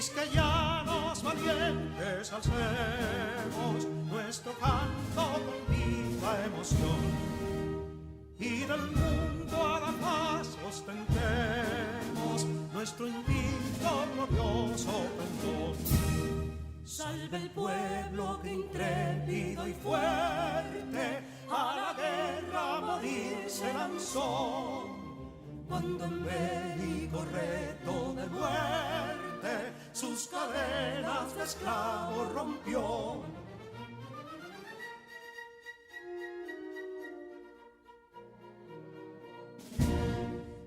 quisqueyanos valientes alcemos nuestro canto con viva emoción, y del mundo a la paz ostentemos nuestro invicto glorioso pendón. Salve el pueblo que intrépido y fuerte a la guerra a morir se lanzó, cuando en bélico reto de muerte sus cadenas de esclavos rompió.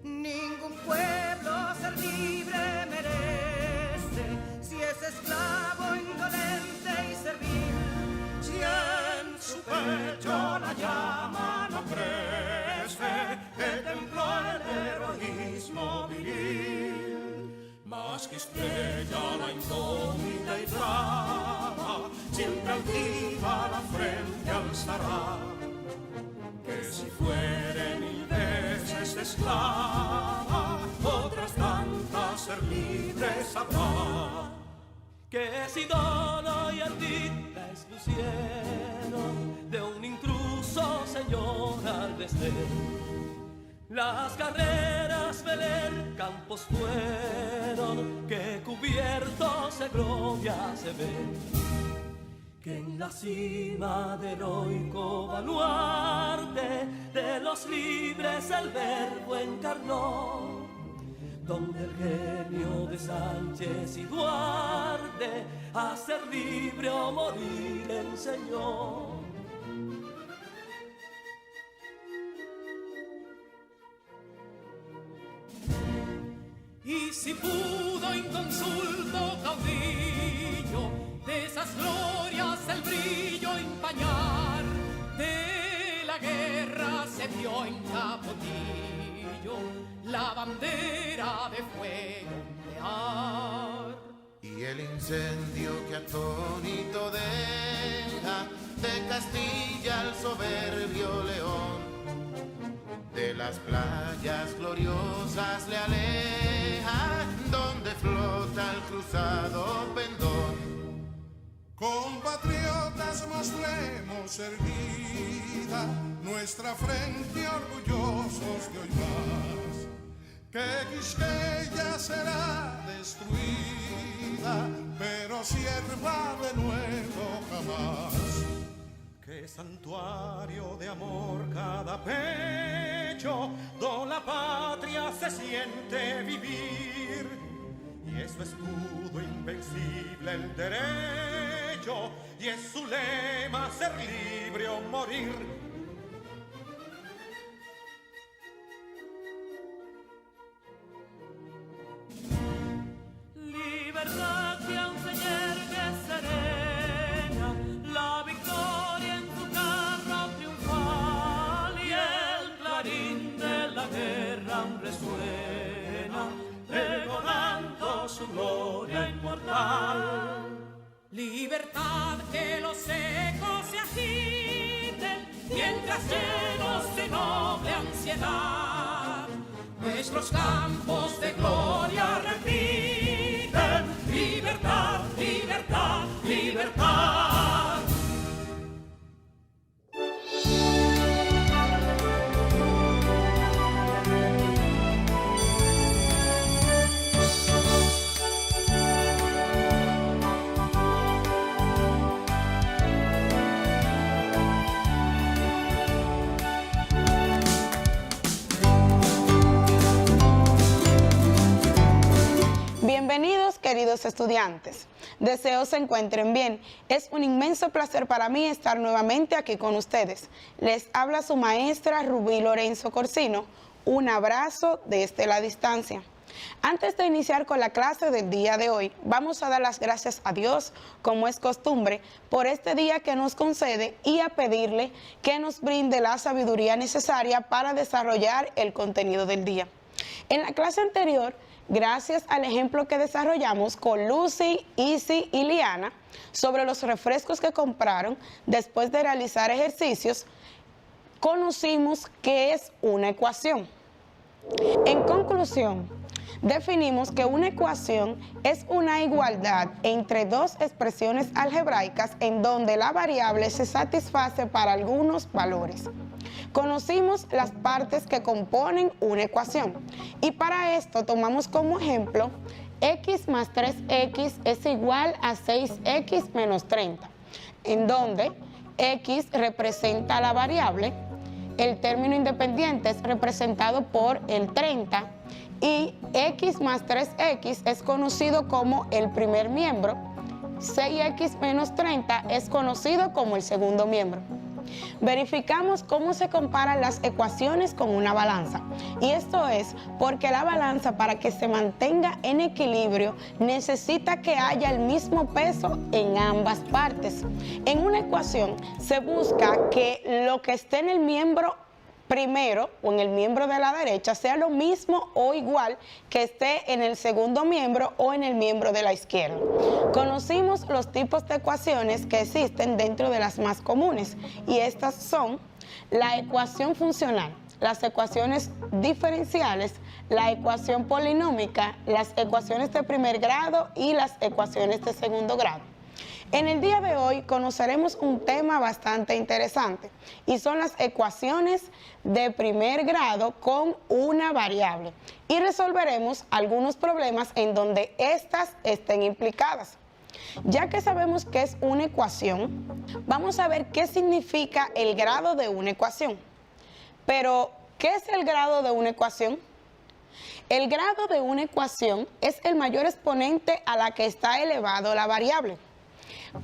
Ningún pueblo ser libre merece si es esclavo, indolente y servil. Si en su pecho la llama no crece, que templó el heroísmo viril, más que estrella la indómita y brava, siempre altiva la frente alzará, que si fuere mil veces esclava, otras tantas ser libres habrá. Que si dolor y ardid la expusieron de un intruso señor al desdén. Las carreras veler campos fueron, que cubiertos de gloria se ven. Que en la cima del heroico baluarte de los libres el verbo encarnó, donde el genio de Sánchez y Duarte a ser libre o morir enseñó. Y si pudo inconsulto caudillo de esas glorias el brillo empañar, de la guerra se vio en Capotillo la bandera de fuego ondear. Y el incendio que atónito deja de Castilla al soberbio león, de las playas gloriosas le aleja, donde flota el cruzado pendón. Compatriotas, mostremos erguida nuestra frente orgullosos de hoy más, que Quisqueya será destruida, pero sierva de nuevo jamás. Que santuario de amor cada pecho, donde la patria se siente vivir, y es su escudo invencible el derecho, y es su lema ser libre o morir. Libertad que aún se yergue serena, la victoria en tu carro triunfal, y el clarín de la guerra aún resuena, pregonando su gloria inmortal. Libertad, que los ecos se agiten mientras llenos de noble ansiedad nuestros campos de gloria repiten: libertad, libertad, libertad. Bienvenidos, queridos estudiantes. Deseo se encuentren bien. Es un inmenso placer para mí estar nuevamente aquí con ustedes. Les habla su maestra Rubí Lorenzo Corsino. Un abrazo desde la distancia. Antes de iniciar con la clase del día de hoy, vamos a dar las gracias a Dios, como es costumbre, por este día que nos concede, y a pedirle que nos brinde la sabiduría necesaria para desarrollar el contenido del día. En la clase anterior, gracias al ejemplo que desarrollamos con Lucy, Isi y Liana sobre los refrescos que compraron después de realizar ejercicios, conocimos qué es una ecuación. En conclusión, Definimos que una ecuación es una igualdad entre dos expresiones algebraicas en donde la variable se satisface para algunos valores. Conocimos las partes que componen una ecuación y para esto tomamos como ejemplo x más 3x es igual a 6x menos 30, en donde x representa la variable, el término independiente es representado por el 30 y x más 3x es conocido como el primer miembro, 6x menos 30 es conocido como el segundo miembro. Verificamos cómo se comparan las ecuaciones con una balanza. Y esto es porque la balanza, para que se mantenga en equilibrio, necesita que haya el mismo peso en ambas partes. En una ecuación se busca que lo que esté en el miembro primero o en el miembro de la derecha sea lo mismo o igual que esté en el segundo miembro o en el miembro de la izquierda. Conocimos los tipos de ecuaciones que existen dentro de las más comunes y estas son la ecuación funcional, las ecuaciones diferenciales, la ecuación polinómica, las ecuaciones de primer grado y las ecuaciones de segundo grado. En el día de hoy conoceremos un tema bastante interesante y son las ecuaciones de primer grado con una variable y resolveremos algunos problemas en donde éstas estén implicadas. Ya que sabemos qué es una ecuación, vamos a ver qué significa el grado de una ecuación. Pero, ¿qué es el grado de una ecuación? El grado de una ecuación es el mayor exponente a la que está elevado la variable.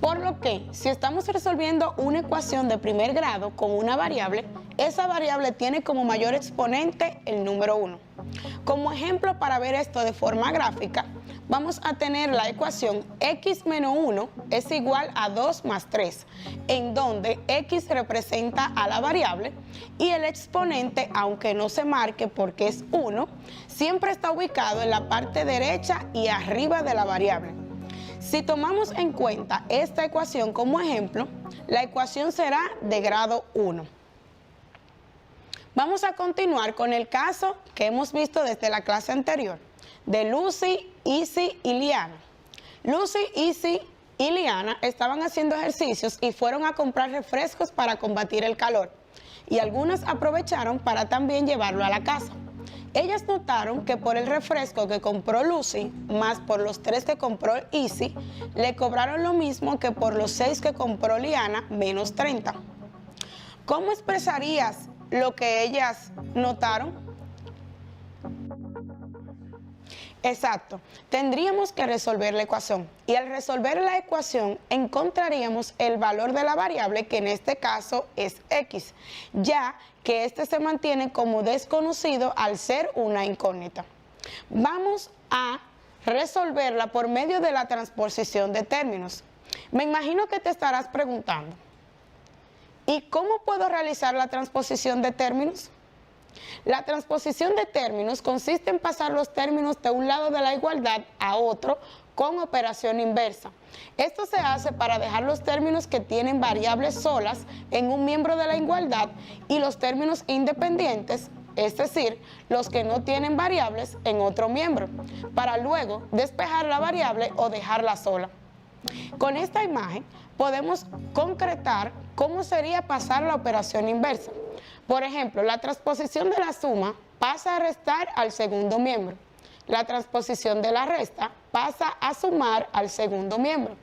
Por lo que, si estamos resolviendo una ecuación de primer grado con una variable, esa variable tiene como mayor exponente el número 1. Como ejemplo para ver esto de forma gráfica, vamos a tener la ecuación x menos 1 es igual a 2 más 3, en donde x representa a la variable y el exponente, aunque no se marque porque es 1, siempre está ubicado en la parte derecha y arriba de la variable. Si tomamos en cuenta esta ecuación como ejemplo, la ecuación será de grado 1. Vamos a continuar con el caso que hemos visto desde la clase anterior, de Lucy, Izzy y Liana. Lucy, Izzy y Liana estaban haciendo ejercicios y fueron a comprar refrescos para combatir el calor, y algunas aprovecharon para también llevarlo a la casa. Ellas notaron que por el refresco que compró Lucy, más por los 3 que compró Izzy, le cobraron lo mismo que por los 6 que compró Liana, menos 30. ¿Cómo expresarías lo que ellas notaron? Exacto, tendríamos que resolver la ecuación y al resolver la ecuación encontraríamos el valor de la variable, que en este caso es x, ya que este se mantiene como desconocido al ser una incógnita. Vamos a resolverla por medio de la transposición de términos. Me imagino que te estarás preguntando, ¿y cómo puedo realizar la transposición de términos? La transposición de términos consiste en pasar los términos de un lado de la igualdad a otro con operación inversa. Esto se hace para dejar los términos que tienen variables solas en un miembro de la igualdad y los términos independientes, es decir, los que no tienen variables, en otro miembro, para luego despejar la variable o dejarla sola. Con esta imagen podemos concretar cómo sería pasar la operación inversa. Por ejemplo, la transposición de la suma pasa a restar al segundo miembro. La transposición de la resta pasa a sumar al segundo miembro.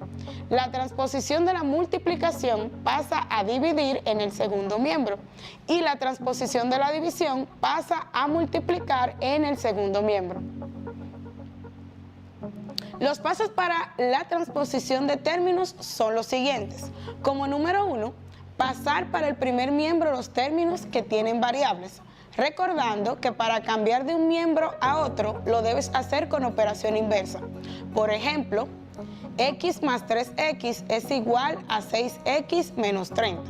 La transposición de la multiplicación pasa a dividir en el segundo miembro. Y la transposición de la división pasa a multiplicar en el segundo miembro. Los pasos para la transposición de términos son los siguientes. Como número 1, pasar para el primer miembro los términos que tienen variables, recordando que para cambiar de un miembro a otro lo debes hacer con operación inversa. Por ejemplo, x más 3x es igual a 6x menos 30.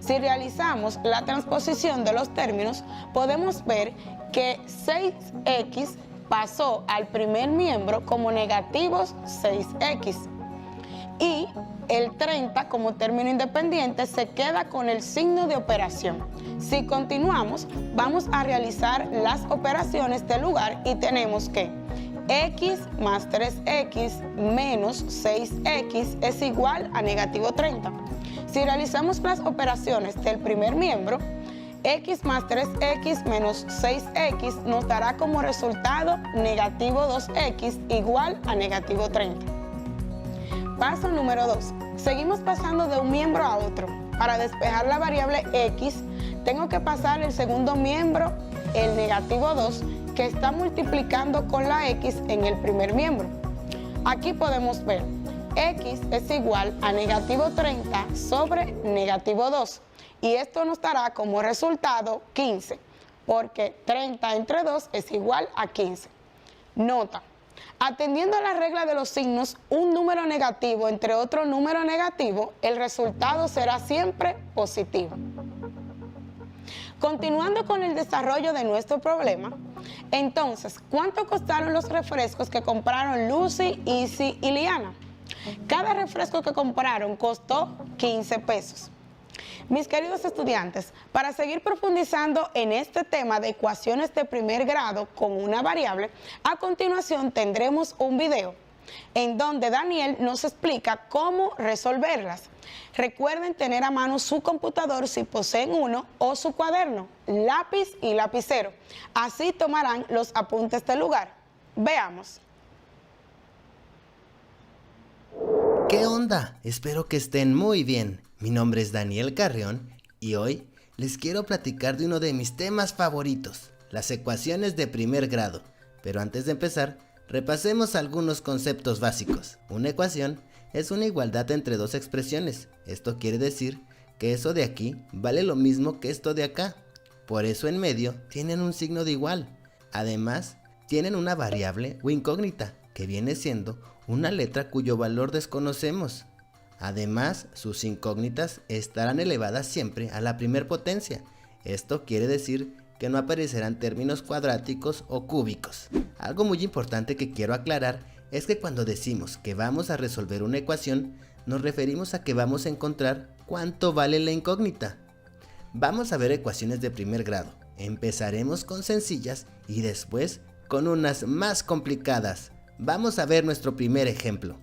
Si realizamos la transposición de los términos, podemos ver que 6x pasó al primer miembro como negativos 6x y el 30 como término independiente se queda con el signo de operación. Si continuamos, vamos a realizar las operaciones del lugar y tenemos que x más 3x menos 6x es igual a negativo 30. Si realizamos las operaciones del primer miembro, x más 3x menos 6x nos dará como resultado negativo 2x igual a negativo 30. Paso número 2. Seguimos pasando de un miembro a otro. Para despejar la variable x, tengo que pasar el segundo miembro, el negativo 2, que está multiplicando con la x en el primer miembro. Aquí podemos ver, x es igual a negativo 30 sobre negativo 2. Y esto nos dará como resultado 15, porque 30 entre 2 es igual a 15. Nota. Atendiendo a la regla de los signos, un número negativo entre otro número negativo, el resultado será siempre positivo. Continuando con el desarrollo de nuestro problema, entonces, ¿cuánto costaron los refrescos que compraron Lucy, Izzy y Liana? Cada refresco que compraron costó 15 pesos. Mis queridos estudiantes, para seguir profundizando en este tema de ecuaciones de primer grado con una variable, a continuación tendremos un video en donde Daniel nos explica cómo resolverlas. Recuerden tener a mano su computador si poseen uno o su cuaderno, lápiz y lapicero. Así tomarán los apuntes del lugar. Veamos. ¿Qué onda? Espero que estén muy bien. Mi nombre es Daniel Carrión y hoy les quiero platicar de uno de mis temas favoritos, las ecuaciones de primer grado. Pero antes de empezar, repasemos algunos conceptos básicos. Una ecuación es una igualdad entre dos expresiones. Esto quiere decir que eso de aquí vale lo mismo que esto de acá. Por eso en medio tienen un signo de igual. Además, tienen una variable o incógnita, que viene siendo una letra cuyo valor desconocemos. Además, sus incógnitas estarán elevadas siempre a la primer potencia. Esto quiere decir que no aparecerán términos cuadráticos o cúbicos. Algo muy importante que quiero aclarar es que cuando decimos que vamos a resolver una ecuación, nos referimos a que vamos a encontrar cuánto vale la incógnita. Vamos a ver ecuaciones de primer grado. Empezaremos con sencillas y después con unas más complicadas. Vamos a ver nuestro primer ejemplo.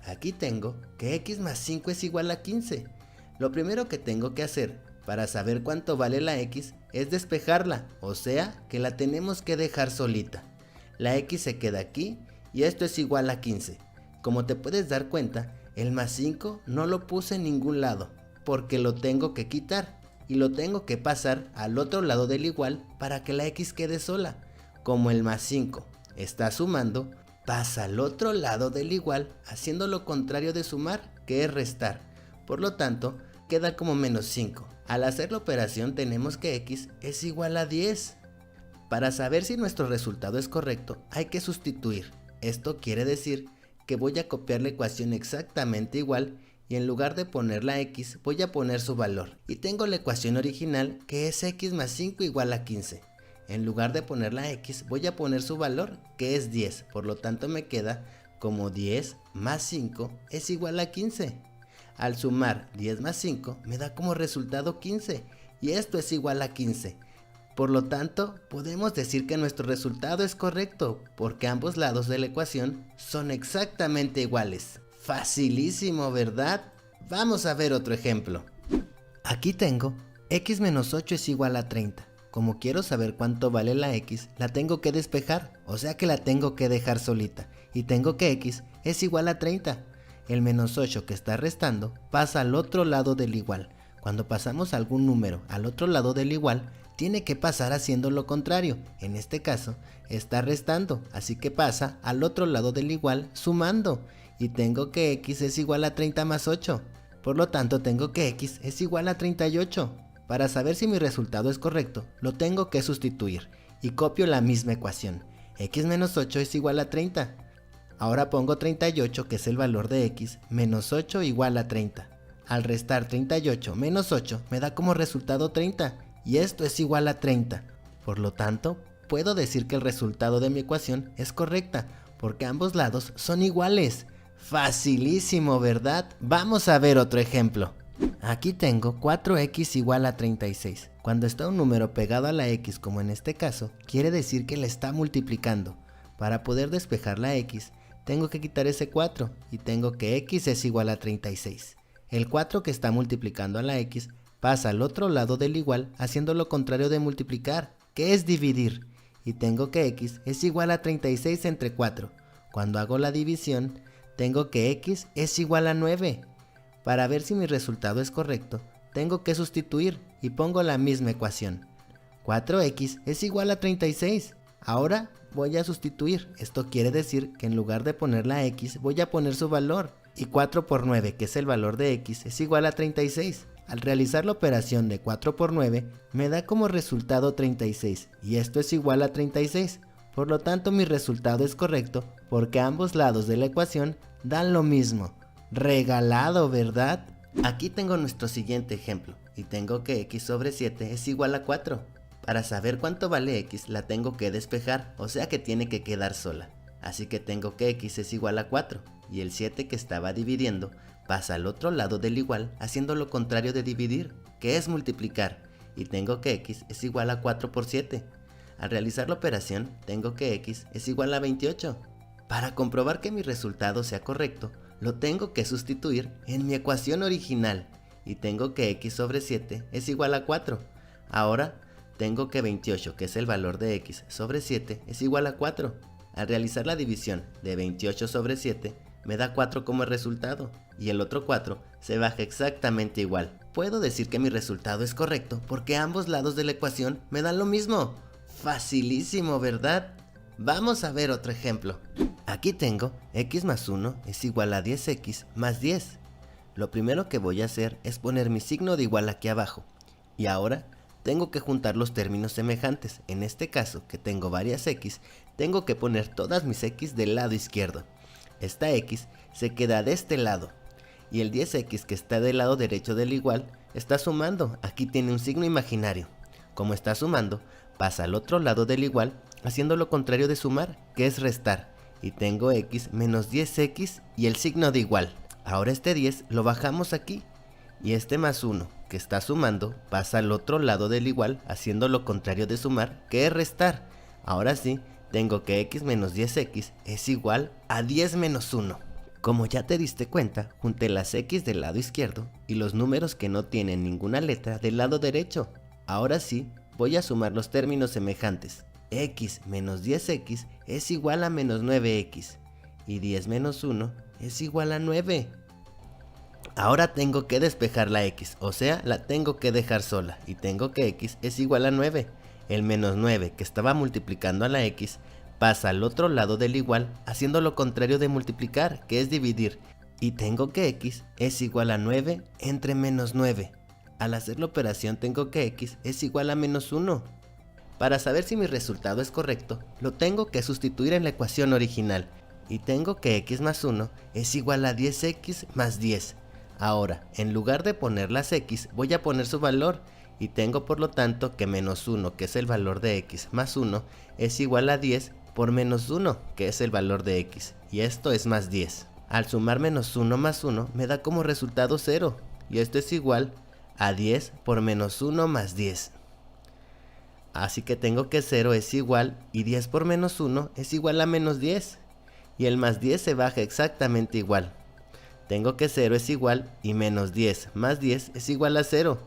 Aquí tengo que x más 5 es igual a 15. Lo primero que tengo que hacer para saber cuánto vale la x es despejarla, o sea que la tenemos que dejar solita. La x se queda aquí y esto es igual a 15. Como te puedes dar cuenta, el más 5 no lo puse en ningún lado, porque lo tengo que quitar y lo tengo que pasar al otro lado del igual para que la x quede sola. Como el más 5 está sumando, pasa al otro lado del igual haciendo lo contrario de sumar, que es restar. Por lo tanto, queda como menos 5. Al hacer la operación tenemos que x es igual a 10. Para saber si nuestro resultado es correcto, hay que sustituir. Esto quiere decir que voy a copiar la ecuación exactamente igual y en lugar de poner la x voy a poner su valor. Y tengo la ecuación original que es x más 5 igual a 15. En lugar de poner la x voy a poner su valor que es 10. Por lo tanto me queda como 10 más 5 es igual a 15. Al sumar 10 más 5 me da como resultado 15 y esto es igual a 15. Por lo tanto, podemos decir que nuestro resultado es correcto porque ambos lados de la ecuación son exactamente iguales. Facilísimo, ¿verdad? Vamos a ver otro ejemplo. Aquí tengo x menos 8 es igual a 30. Como quiero saber cuánto vale la x, la tengo que despejar, o sea que la tengo que dejar solita. Y tengo que x es igual a 30. El menos 8 que está restando pasa al otro lado del igual. Cuando pasamos algún número al otro lado del igual, tiene que pasar haciendo lo contrario. En este caso, está restando, así que pasa al otro lado del igual sumando. Y tengo que x es igual a 30 más 8. Por lo tanto, tengo que x es igual a 38. Para saber si mi resultado es correcto, lo tengo que sustituir. Y copio la misma ecuación. X menos 8 es igual a 30. Ahora pongo 38, que es el valor de x, menos 8 igual a 30. Al restar 38 menos 8 me da como resultado 30. Y esto es igual a 30. Por lo tanto, puedo decir que el resultado de mi ecuación es correcta, porque ambos lados son iguales. Facilísimo, ¿verdad? Vamos a ver otro ejemplo. Aquí tengo 4x igual a 36. Cuando está un número pegado a la x, como en este caso, quiere decir que la está multiplicando. Para poder despejar la x, tengo que quitar ese 4 y tengo que x es igual a 36. El 4 que está multiplicando a la x pasa al otro lado del igual haciendo lo contrario de multiplicar, que es dividir. Y tengo que x es igual a 36 entre 4. Cuando hago la división, tengo que x es igual a 9. Para ver si mi resultado es correcto, tengo que sustituir y pongo la misma ecuación. 4x es igual a 36. Ahora voy a sustituir. Esto quiere decir que en lugar de poner la x, voy a poner su valor. Y 4 por 9, que es el valor de x, es igual a 36. Al realizar la operación de 4 por 9, me da como resultado 36. Y esto es igual a 36. Por lo tanto, mi resultado es correcto porque ambos lados de la ecuación dan lo mismo. Regalado, ¿verdad? Aquí tengo nuestro siguiente ejemplo. Y tengo que x sobre 7 es igual a 4. Para saber cuánto vale x, la tengo que despejar, o sea que tiene que quedar sola. Así que tengo que x es igual a 4, y el 7 que estaba dividiendo pasa al otro lado del igual, haciendo lo contrario de dividir, que es multiplicar, y tengo que x es igual a 4 por 7. Al realizar la operación, tengo que x es igual a 28. Para comprobar que mi resultado sea correcto, lo tengo que sustituir en mi ecuación original, y tengo que x sobre 7 es igual a 4. Ahora, tengo que 28, que es el valor de x, sobre 7 es igual a 4. Al realizar la división de 28 sobre 7, me da 4 como resultado, y el otro 4 se baja exactamente igual. Puedo decir que mi resultado es correcto porque ambos lados de la ecuación me dan lo mismo. Facilísimo, ¿verdad? Vamos a ver otro ejemplo. Aquí tengo x más 1 es igual a 10x más 10. Lo primero que voy a hacer es poner mi signo de igual aquí abajo. Y ahora tengo que juntar los términos semejantes. En este caso, que tengo varias x, tengo que poner todas mis x del lado izquierdo. Esta x se queda de este lado. Y el 10x que está del lado derecho del igual está sumando. Aquí tiene un signo imaginario. Como está sumando, pasa al otro lado del igual, haciendo lo contrario de sumar, que es restar. Y tengo x menos 10x y el signo de igual. Ahora este 10 lo bajamos aquí. Y este más 1, que está sumando, pasa al otro lado del igual, haciendo lo contrario de sumar, que es restar. Ahora sí, tengo que x menos 10x es igual a 10 menos 1. Como ya te diste cuenta, junté las x del lado izquierdo y los números que no tienen ninguna letra del lado derecho. Ahora sí, voy a sumar los términos semejantes. X menos 10x es igual a menos 9x y 10 menos 1 es igual a 9. Ahora tengo que despejar la x, o sea, la tengo que dejar sola, y tengo que x es igual a 9. El menos 9 que estaba multiplicando a la x pasa al otro lado del igual, haciendo lo contrario de multiplicar, que es dividir, y tengo que x es igual a 9 entre menos 9. Al hacer la operación tengo que x es igual a menos 1. Para saber si mi resultado es correcto, lo tengo que sustituir en la ecuación original, y tengo que x más 1 es igual a 10x más 10. Ahora, en lugar de poner las x, voy a poner su valor, y tengo por lo tanto que menos 1, que es el valor de x, más 1, es igual a 10 por menos 1, que es el valor de x, y esto es más 10. Al sumar menos 1 más 1, me da como resultado 0, y esto es igual a 10 por menos 1 más 10. Así que tengo que 0 es igual, y 10 por menos 1 es igual a menos 10, y el más 10 se baja exactamente igual. Tengo que 0 es igual y menos 10 más 10 es igual a 0.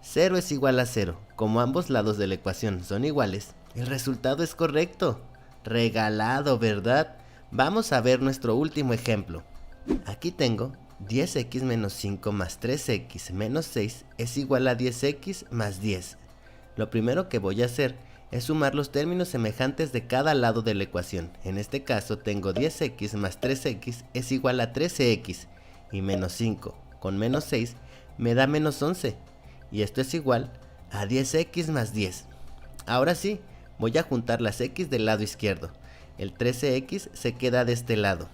0 es igual a 0. Como ambos lados de la ecuación son iguales, el resultado es correcto. Regalado, ¿verdad? Vamos a ver nuestro último ejemplo. Aquí tengo 10x menos 5 más 3x menos 6 es igual a 10x más 10. Lo primero que voy a hacer es sumar los términos semejantes de cada lado de la ecuación. En este caso tengo 10x más 3x es igual a 13x. Y menos 5 con menos 6 me da menos 11. Y esto es igual a 10x más 10. Ahora sí, voy a juntar las x del lado izquierdo. El 13x se queda de este lado.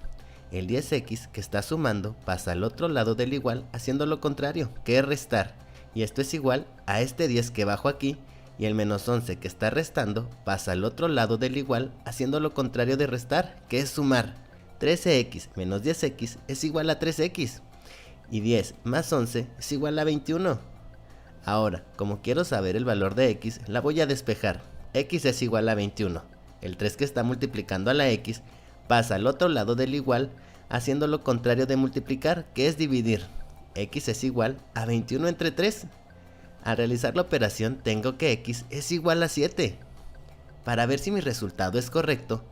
El 10x que está sumando pasa al otro lado del igual haciendo lo contrario, que es restar. Y esto es igual a este 10 que bajo aquí. Y el menos 11 que está restando pasa al otro lado del igual haciendo lo contrario de restar, que es sumar. 13x menos 10x es igual a 3x. Y 10 más 11 es igual a 21. Ahora, como quiero saber el valor de x, la voy a despejar. X es igual a 21. el 3 que está multiplicando a la x, pasa al otro lado del igual, haciendo lo contrario de multiplicar, que es dividir. X es igual a 21 entre 3. Al realizar la operación tengo que x es igual a 7. Para ver si mi resultado es correcto,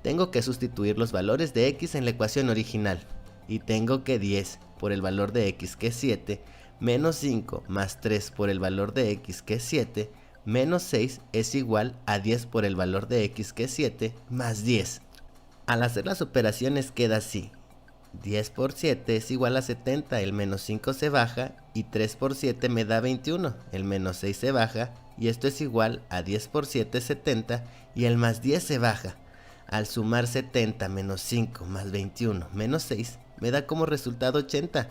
tengo que sustituir los valores de x en la ecuación original. Y tengo que 10 por el valor de x, que es 7, menos 5 más 3 por el valor de x, que es 7, menos 6 es igual a 10 por el valor de x, que es 7, más 10. Al hacer las operaciones queda así. 10 por 7 es igual a 70, el menos 5 se baja, y 3 por 7 me da 21, el menos 6 se baja, y esto es igual a 10 por 7 70, y el más 10 se baja. Al sumar 70 menos 5 más 21 menos 6, me da como resultado 80,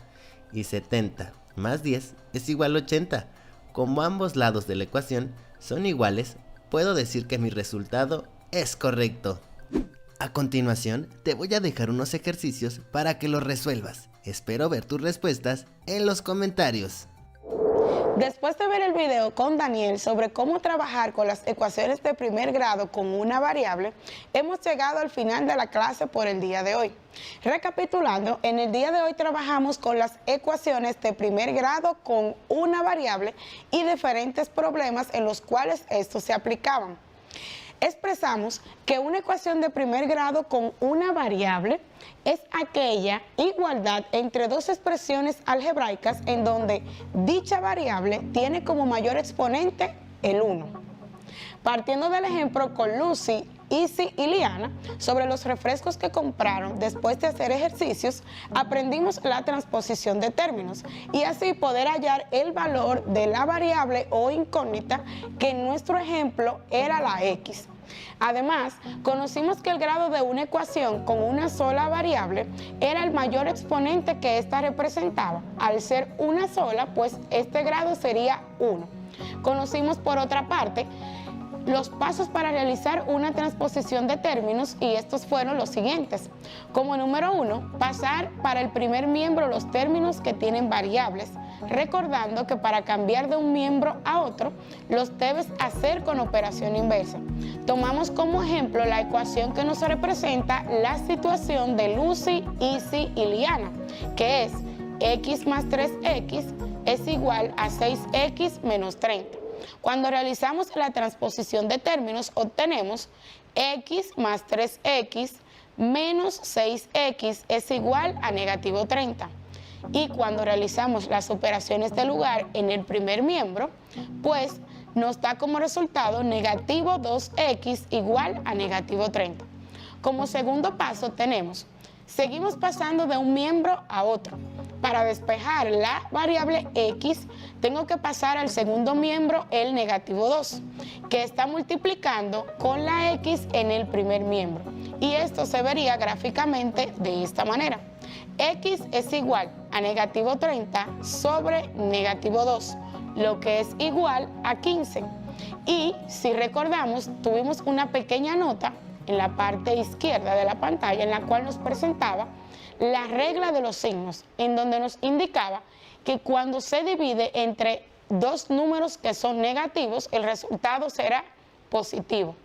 y 70 más 10 es igual a 80. Como ambos lados de la ecuación son iguales, puedo decir que mi resultado es correcto. A continuación, te voy a dejar unos ejercicios para que los resuelvas. Espero ver tus respuestas en los comentarios. Después de ver el video con Daniel sobre cómo trabajar con las ecuaciones de primer grado con una variable, hemos llegado al final de la clase por el día de hoy. Recapitulando, en el día de hoy trabajamos con las ecuaciones de primer grado con una variable y diferentes problemas en los cuales estos se aplicaban. Expresamos que una ecuación de primer grado con una variable es aquella igualdad entre dos expresiones algebraicas en donde dicha variable tiene como mayor exponente el 1. Partiendo del ejemplo con Lucy, Izzy y Liana sobre los refrescos que compraron después de hacer ejercicios, aprendimos la transposición de términos y así poder hallar el valor de la variable o incógnita que en nuestro ejemplo era la x. Además, conocimos que el grado de una ecuación con una sola variable era el mayor exponente que ésta representaba. Al ser una sola, pues este grado sería 1. Conocimos por otra parte los pasos para realizar una transposición de términos y estos fueron los siguientes. Como número 1, pasar para el primer miembro los términos que tienen variables, recordando que para cambiar de un miembro a otro los debes hacer con operación inversa. Tomamos como ejemplo la ecuación que nos representa la situación de Lucy, Izzy y Liana, que es x más 3x es igual a 6x menos 30. Cuando realizamos la transposición de términos, obtenemos x más 3x menos 6x es igual a negativo 30. Y cuando realizamos las operaciones de lugar en el primer miembro, pues nos da como resultado negativo 2x igual a negativo 30. Como segundo paso tenemos, seguimos pasando de un miembro a otro. Para despejar la variable x, tengo que pasar al segundo miembro el negativo 2, que está multiplicando con la x en el primer miembro. Y esto se vería gráficamente de esta manera. X es igual a negativo 30 sobre negativo 2, lo que es igual a 15. Y si recordamos, tuvimos una pequeña nota en la parte izquierda de la pantalla en la cual nos presentaba la regla de los signos, en donde nos indicaba que cuando se divide entre dos números que son negativos, el resultado será positivo.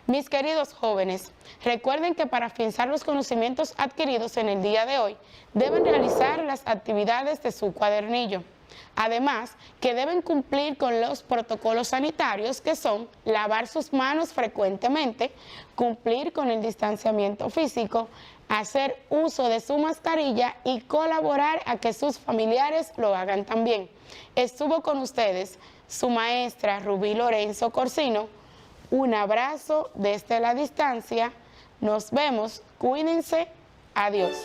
Mis queridos jóvenes, recuerden que para afianzar los conocimientos adquiridos en el día de hoy, deben realizar las actividades de su cuadernillo. Además, que deben cumplir con los protocolos sanitarios que son lavar sus manos frecuentemente, cumplir con el distanciamiento físico, hacer uso de su mascarilla y colaborar a que sus familiares lo hagan también. Estuvo con ustedes su maestra Rubí Lorenzo Corsino. Un abrazo desde la distancia. Nos vemos. Cuídense. Adiós.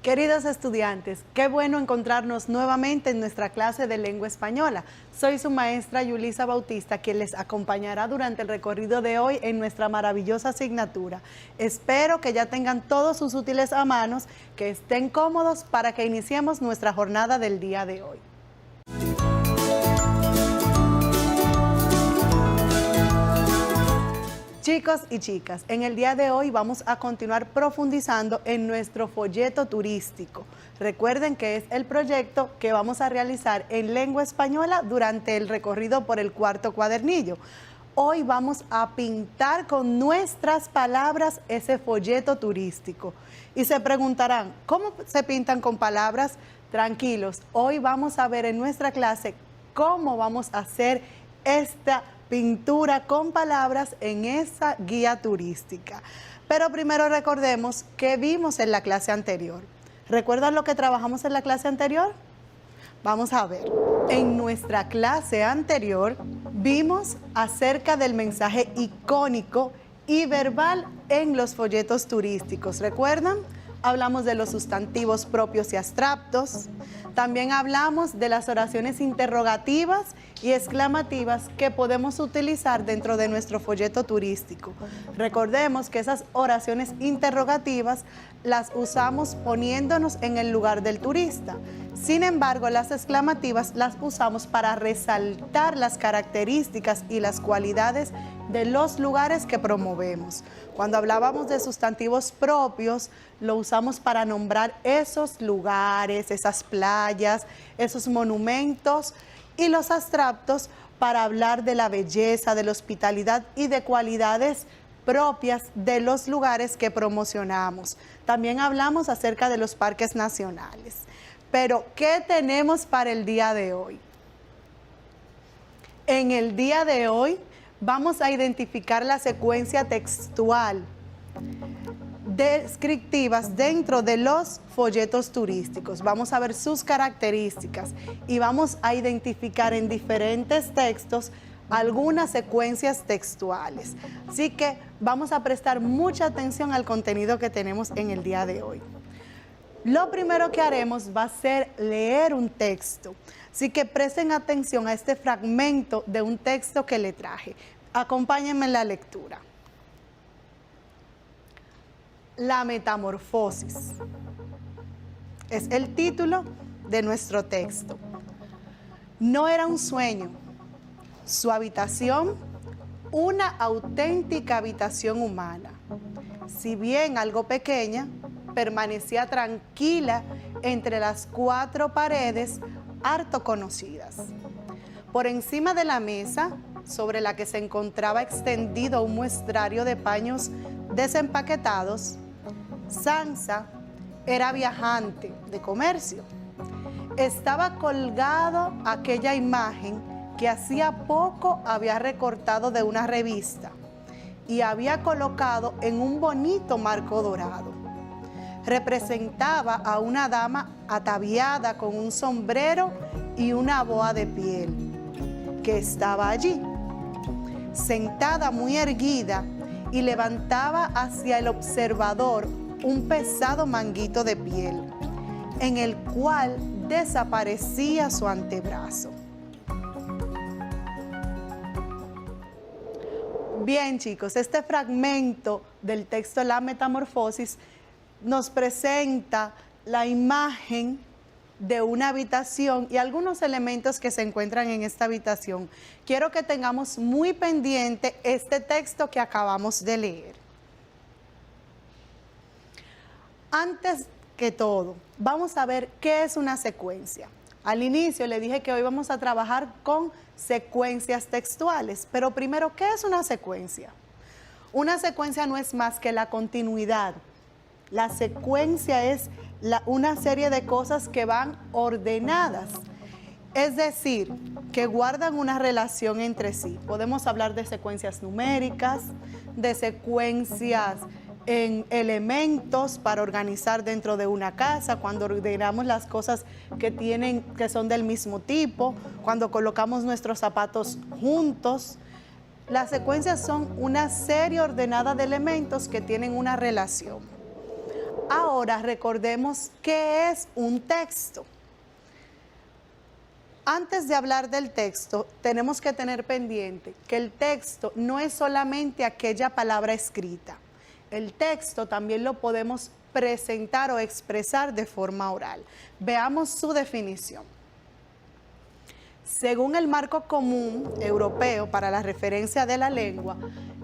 Queridos estudiantes, qué bueno encontrarnos nuevamente en nuestra clase de lengua española. Soy su maestra Yulisa Bautista, quien les acompañará durante el recorrido de hoy en nuestra maravillosa asignatura. Espero que ya tengan todos sus útiles a manos, que estén cómodos para que iniciemos nuestra jornada del día de hoy. Chicos y chicas, en el día de hoy vamos a continuar profundizando en nuestro folleto turístico. Recuerden que es el proyecto que vamos a realizar en lengua española durante el recorrido por el cuarto cuadernillo. Hoy vamos a pintar con nuestras palabras ese folleto turístico. Y se preguntarán, ¿cómo se pintan con palabras? Tranquilos, hoy vamos a ver en nuestra clase cómo vamos a hacer esta pintura con palabras en esa guía turística. Pero primero recordemos qué vimos en la clase anterior. ¿Recuerdan lo que trabajamos en la clase anterior? Vamos a ver. En nuestra clase anterior vimos acerca del mensaje icónico y verbal en los folletos turísticos. ¿Recuerdan? Hablamos de los sustantivos propios y abstractos. También hablamos de las oraciones interrogativas y exclamativas que podemos utilizar dentro de nuestro folleto turístico. Recordemos que esas oraciones interrogativas las usamos poniéndonos en el lugar del turista. Sin embargo, las exclamativas las usamos para resaltar las características y las cualidades de los lugares que promovemos. Cuando hablábamos de sustantivos propios, lo usamos para nombrar esos lugares, esas playas, esos monumentos, y los abstractos para hablar de la belleza, de la hospitalidad y de cualidades propias de los lugares que promocionamos. También hablamos acerca de los parques nacionales. Pero, ¿qué tenemos para el día de hoy? En el día de hoy vamos a identificar la secuencia textual descriptivas dentro de los folletos turísticos. Vamos a ver sus características y vamos a identificar en diferentes textos algunas secuencias textuales. Así que vamos a prestar mucha atención al contenido que tenemos en el día de hoy. Lo primero que haremos va a ser leer un texto. Así que presten atención a este fragmento de un texto que le traje. Acompáñenme en la lectura. La metamorfosis es el título de nuestro texto. No era un sueño. Su habitación, una auténtica habitación humana. Si bien algo pequeña, permanecía tranquila entre las cuatro paredes harto conocidas. Por encima de la mesa, sobre la que se encontraba extendido un muestrario de paños desempaquetados, Sansa era viajante de comercio. Estaba colgado aquella imagen que hacía poco había recortado de una revista y había colocado en un bonito marco dorado. Representaba a una dama ataviada con un sombrero y una boa de piel, que estaba allí, sentada muy erguida, y levantaba hacia el observador un pesado manguito de piel, en el cual desaparecía su antebrazo. Bien, chicos, este fragmento del texto La Metamorfosis nos presenta la imagen de una habitación y algunos elementos que se encuentran en esta habitación. Quiero que tengamos muy pendiente este texto que acabamos de leer. Antes que todo, vamos a ver qué es una secuencia. Al inicio le dije que hoy vamos a trabajar con secuencias textuales, pero primero, ¿qué es una secuencia? Una secuencia no es más que la continuidad. La secuencia es una serie de cosas que van ordenadas, es decir, que guardan una relación entre sí. Podemos hablar de secuencias numéricas, de secuencias en elementos para organizar dentro de una casa, cuando ordenamos las cosas que son del mismo tipo, cuando colocamos nuestros zapatos juntos. Las secuencias son una serie ordenada de elementos que tienen una relación. Ahora recordemos qué es un texto. Antes de hablar del texto, tenemos que tener pendiente que el texto no es solamente aquella palabra escrita. El texto también lo podemos presentar o expresar de forma oral. Veamos su definición. Según el marco común europeo para la referencia de la lengua,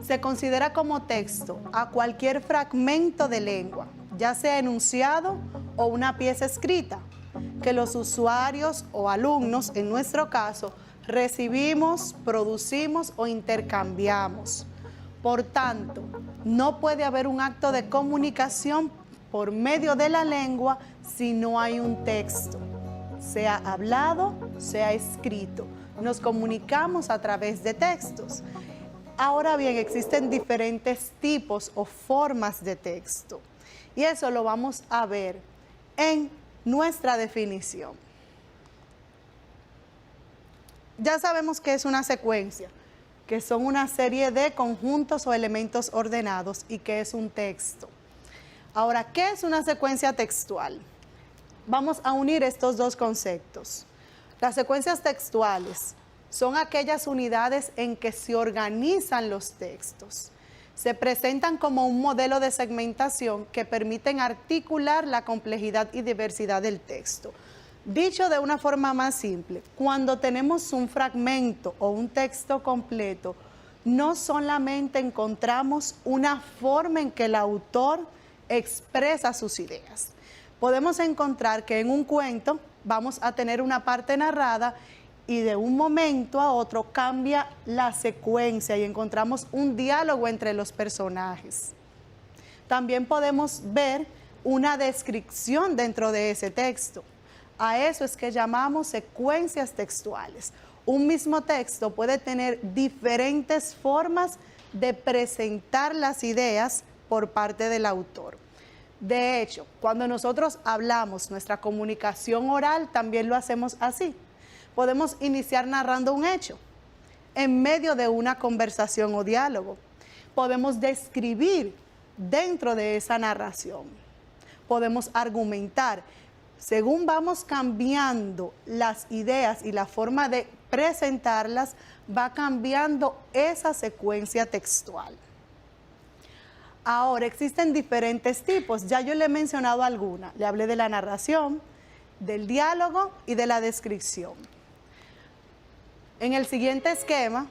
se considera como texto a cualquier fragmento de lengua, ya sea enunciado o una pieza escrita, que los usuarios o alumnos, en nuestro caso, recibimos, producimos o intercambiamos. Por tanto, no puede haber un acto de comunicación por medio de la lengua si no hay un texto, sea hablado, sea escrito. Nos comunicamos a través de textos. Ahora bien, existen diferentes tipos o formas de texto y eso lo vamos a ver en nuestra definición. Ya sabemos que es una secuencia, que son una serie de conjuntos o elementos ordenados y que es un texto. Ahora, ¿qué es una secuencia textual? Vamos a unir estos dos conceptos. Las secuencias textuales son aquellas unidades en que se organizan los textos. Se presentan como un modelo de segmentación que permiten articular la complejidad y diversidad del texto. Dicho de una forma más simple, cuando tenemos un fragmento o un texto completo, no solamente encontramos una forma en que el autor expresa sus ideas. Podemos encontrar que en un cuento vamos a tener una parte narrada y de un momento a otro cambia la secuencia y encontramos un diálogo entre los personajes. También podemos ver una descripción dentro de ese texto. A eso es que llamamos secuencias textuales. Un mismo texto puede tener diferentes formas de presentar las ideas por parte del autor. De hecho, cuando nosotros hablamos, nuestra comunicación oral también lo hacemos así. Podemos iniciar narrando un hecho en medio de una conversación o diálogo. Podemos describir dentro de esa narración. Podemos argumentar. Según vamos cambiando las ideas y la forma de presentarlas, va cambiando esa secuencia textual. Ahora, existen diferentes tipos. Ya yo le he mencionado alguna. Le hablé de la narración, del diálogo y de la descripción. En el siguiente esquema,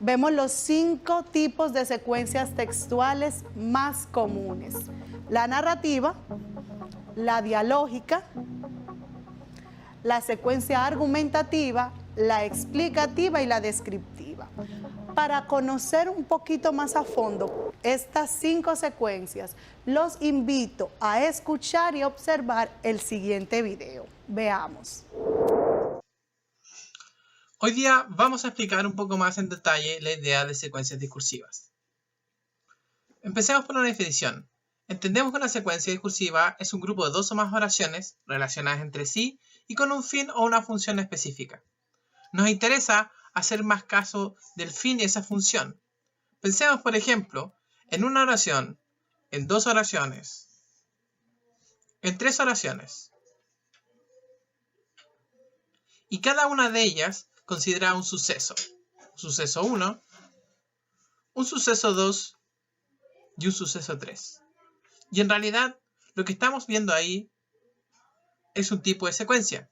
vemos los 5 tipos de secuencias textuales más comunes. La narrativa, la dialógica, la secuencia argumentativa, la explicativa y la descriptiva. Para conocer un poquito más a fondo estas 5 secuencias, los invito a escuchar y observar el siguiente video. Veamos. Hoy día vamos a explicar un poco más en detalle la idea de secuencias discursivas. Empecemos por una definición. Entendemos que una secuencia discursiva es un grupo de 2 o más oraciones relacionadas entre sí y con un fin o una función específica. Nos interesa hacer más caso del fin y esa función. Pensemos, por ejemplo, en una oración, en 2 oraciones, en 3 oraciones. Y cada una de ellas considera un suceso. Un suceso 1, un suceso 2 y un suceso 3. Y en realidad, lo que estamos viendo ahí es un tipo de secuencia.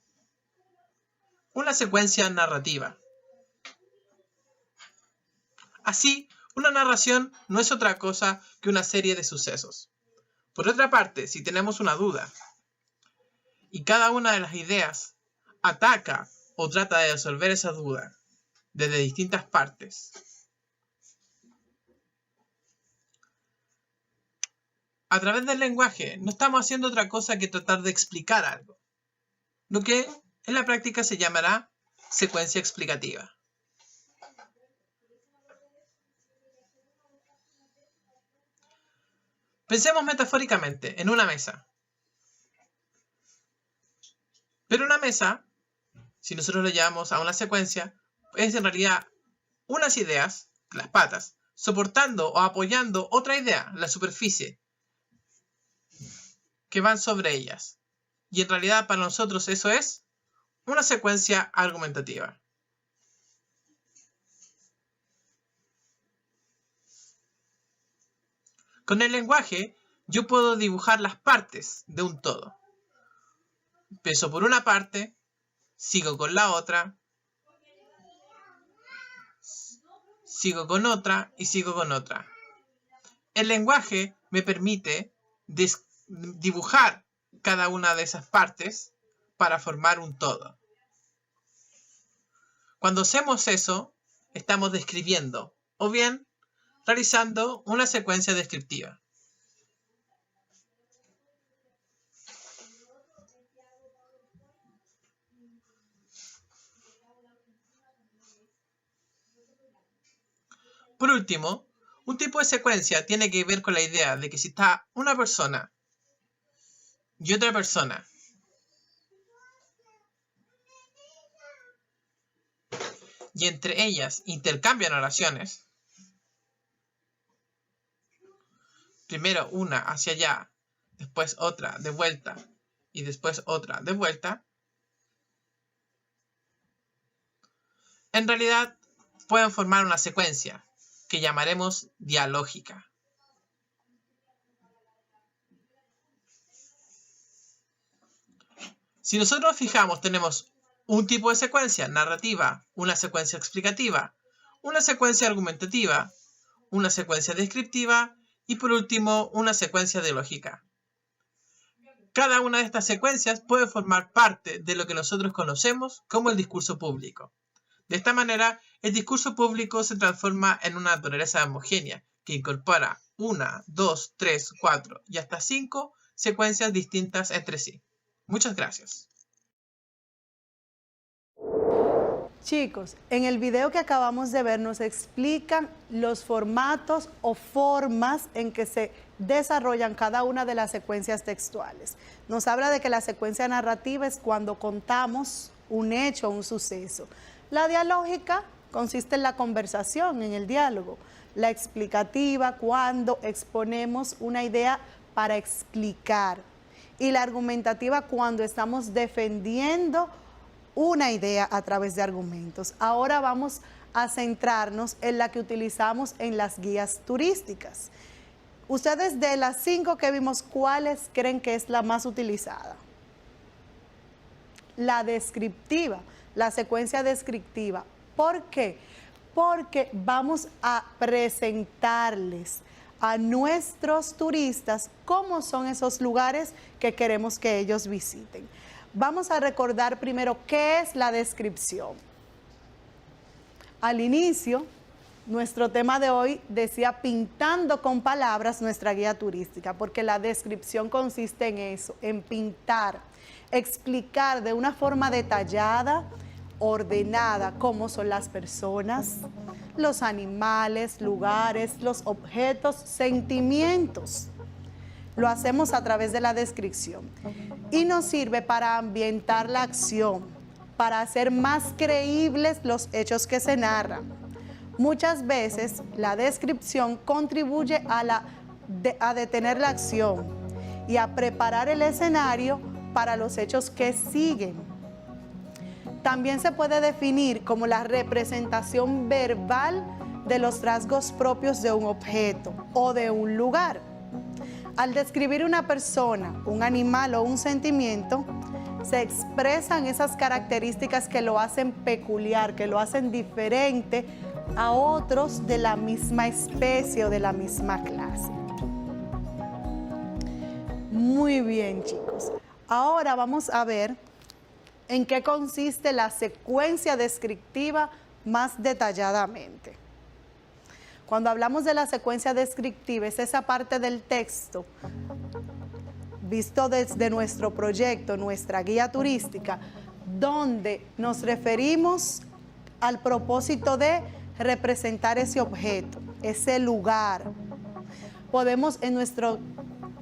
Una secuencia narrativa. Así, una narración no es otra cosa que una serie de sucesos. Por otra parte, si tenemos una duda y cada una de las ideas ataca o trata de resolver esa duda desde distintas partes, a través del lenguaje no estamos haciendo otra cosa que tratar de explicar algo, lo que en la práctica se llamará secuencia explicativa. Pensemos metafóricamente en una mesa. Pero una mesa, si nosotros le llamamos a una secuencia, es en realidad unas ideas, las patas, soportando o apoyando otra idea, la superficie. que van sobre ellas. Y en realidad para nosotros eso es una secuencia argumentativa. Con el lenguaje yo puedo dibujar las partes de un todo. Empiezo por una parte, sigo con la otra, sigo con otra y sigo con otra. El lenguaje me permite dibujar cada una de esas partes para formar un todo. Cuando hacemos eso, estamos describiendo o bien realizando una secuencia descriptiva. Por último, un tipo de secuencia tiene que ver con la idea de que si está una persona y otra persona y entre ellas intercambian oraciones, primero una hacia allá, después otra de vuelta y después otra de vuelta, en realidad pueden formar una secuencia que llamaremos dialógica. Si nosotros nos fijamos, tenemos un tipo de secuencia narrativa, una secuencia explicativa, una secuencia argumentativa, una secuencia descriptiva y por último una secuencia dialógica. Cada una de estas secuencias puede formar parte de lo que nosotros conocemos como el discurso público. De esta manera, el discurso público se transforma en una naturaleza homogénea que incorpora 1, 2, 3, 4 y hasta 5 secuencias distintas entre sí. Muchas gracias. Chicos, en el video que acabamos de ver nos explican los formatos o formas en que se desarrollan cada una de las secuencias textuales. Nos habla de que la secuencia narrativa es cuando contamos un hecho o un suceso. La dialógica consiste en la conversación, en el diálogo. La explicativa, cuando exponemos una idea para explicar. Y la argumentativa, cuando estamos defendiendo una idea a través de argumentos. Ahora vamos a centrarnos en la que utilizamos en las guías turísticas. Ustedes, de las 5 que vimos, ¿cuáles creen que es la más utilizada? La descriptiva, la secuencia descriptiva. ¿Por qué? Porque vamos a presentarles a nuestros turistas cómo son esos lugares que queremos que ellos visiten. Vamos a recordar primero qué es la descripción. Al inicio, nuestro tema de hoy decía pintando con palabras nuestra guía turística, porque la descripción consiste en eso, en pintar, explicar de una forma detallada, ordenada, cómo son las personas, los animales, lugares, los objetos, sentimientos. Lo hacemos a través de la descripción y nos sirve para ambientar la acción, para hacer más creíbles los hechos que se narran. Muchas veces la descripción contribuye a detener la acción y a preparar el escenario para los hechos que siguen. También se puede definir como la representación verbal de los rasgos propios de un objeto o de un lugar. Al describir una persona, un animal o un sentimiento, se expresan esas características que lo hacen peculiar, que lo hacen diferente a otros de la misma especie o de la misma clase. Muy bien, chicos. Ahora vamos a ver en qué consiste la secuencia descriptiva más detalladamente. Cuando hablamos de la secuencia descriptiva, es esa parte del texto, visto desde nuestro proyecto, nuestra guía turística, donde nos referimos al propósito de representar ese objeto, ese lugar. Podemos en nuestro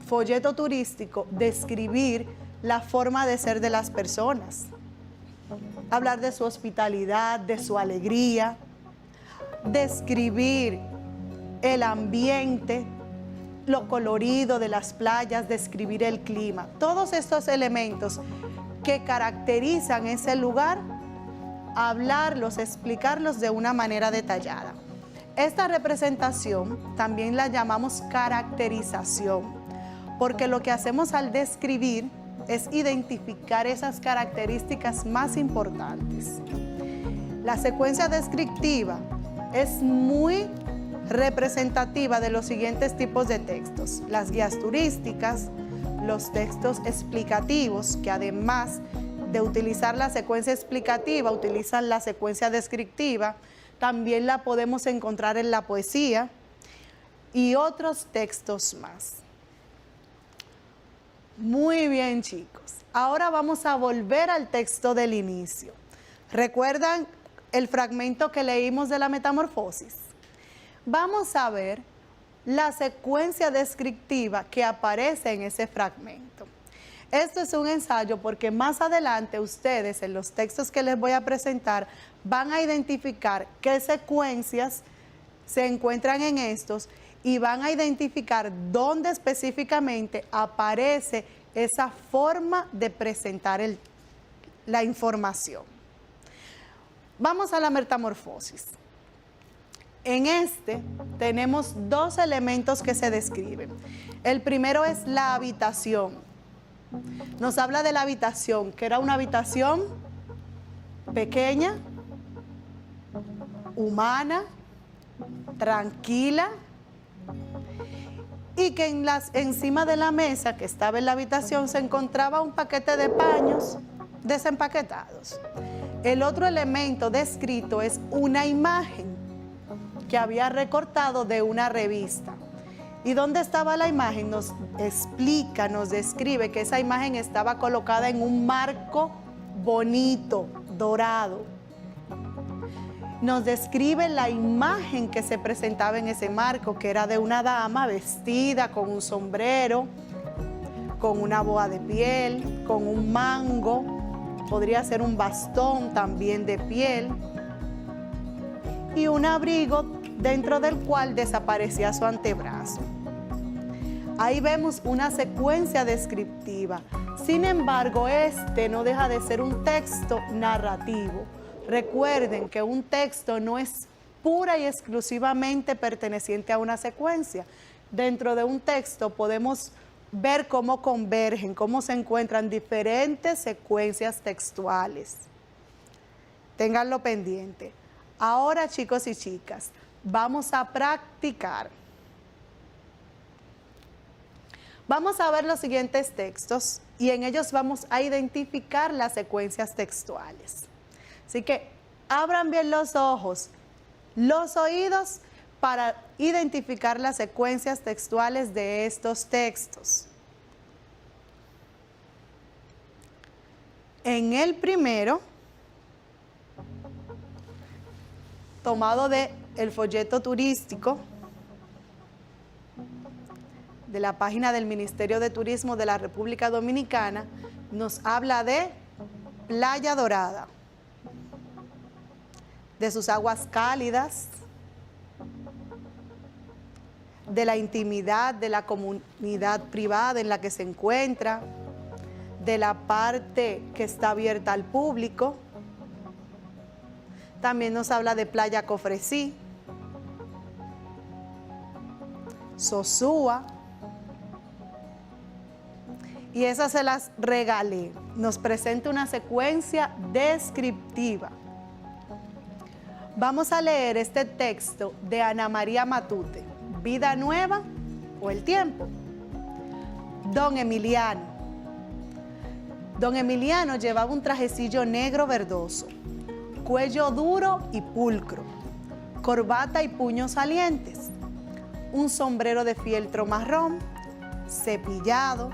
folleto turístico describir la forma de ser de las personas, hablar de su hospitalidad, de su alegría, describir el ambiente, lo colorido de las playas, describir el clima. Todos estos elementos que caracterizan ese lugar, hablarlos, explicarlos de una manera detallada. Esta representación también la llamamos caracterización, porque lo que hacemos al describir es identificar esas características más importantes. La secuencia descriptiva es muy representativa de los siguientes tipos de textos: las guías turísticas, los textos explicativos, que además de utilizar la secuencia explicativa, utilizan la secuencia descriptiva. También la podemos encontrar en la poesía y otros textos más. Muy bien, chicos. Ahora vamos a volver al texto del inicio. ¿Recuerdan el fragmento que leímos de la Metamorfosis? Vamos a ver la secuencia descriptiva que aparece en ese fragmento. Esto es un ensayo porque más adelante ustedes, en los textos que les voy a presentar, van a identificar qué secuencias se encuentran en estos y van a identificar dónde específicamente aparece esa forma de presentar la información. Vamos a la Metamorfosis. En este tenemos dos elementos que se describen. El primero es la habitación. Nos habla de la habitación, que era una habitación pequeña, humana, tranquila, y que encima de la mesa que estaba en la habitación se encontraba un paquete de paños desempaquetados. El otro elemento descrito es una imagen que había recortado de una revista. ¿Y dónde estaba la imagen? Nos explica, nos describe que esa imagen estaba colocada en un marco bonito, dorado. Nos describe la imagen que se presentaba en ese marco, que era de una dama vestida con un sombrero, con una boa de piel, con un mango, podría ser un bastón también de piel, y un abrigo dentro del cual desaparecía su antebrazo. Ahí vemos una secuencia descriptiva. Sin embargo, este no deja de ser un texto narrativo. Recuerden que un texto no es pura y exclusivamente perteneciente a una secuencia. Dentro de un texto podemos ver cómo convergen, cómo se encuentran diferentes secuencias textuales. Ténganlo pendiente. Ahora, chicos y chicas, vamos a practicar. Vamos a ver los siguientes textos y en ellos vamos a identificar las secuencias textuales. Así que abran bien los ojos, los oídos para identificar las secuencias textuales de estos textos. En el primero, tomado del folleto turístico de la página del Ministerio de Turismo de la República Dominicana, nos habla de Playa Dorada, de sus aguas cálidas, de la intimidad de la comunidad privada en la que se encuentra, de la parte que está abierta al público. También nos habla de Playa Cofresí, Sosúa, y esas se las regalé. Nos presenta una secuencia descriptiva. Vamos a leer este texto de Ana María Matute, Vida Nueva o El Tiempo. Don Emiliano. Don Emiliano llevaba un trajecillo negro verdoso, cuello duro y pulcro, corbata y puños salientes, un sombrero de fieltro marrón, cepillado,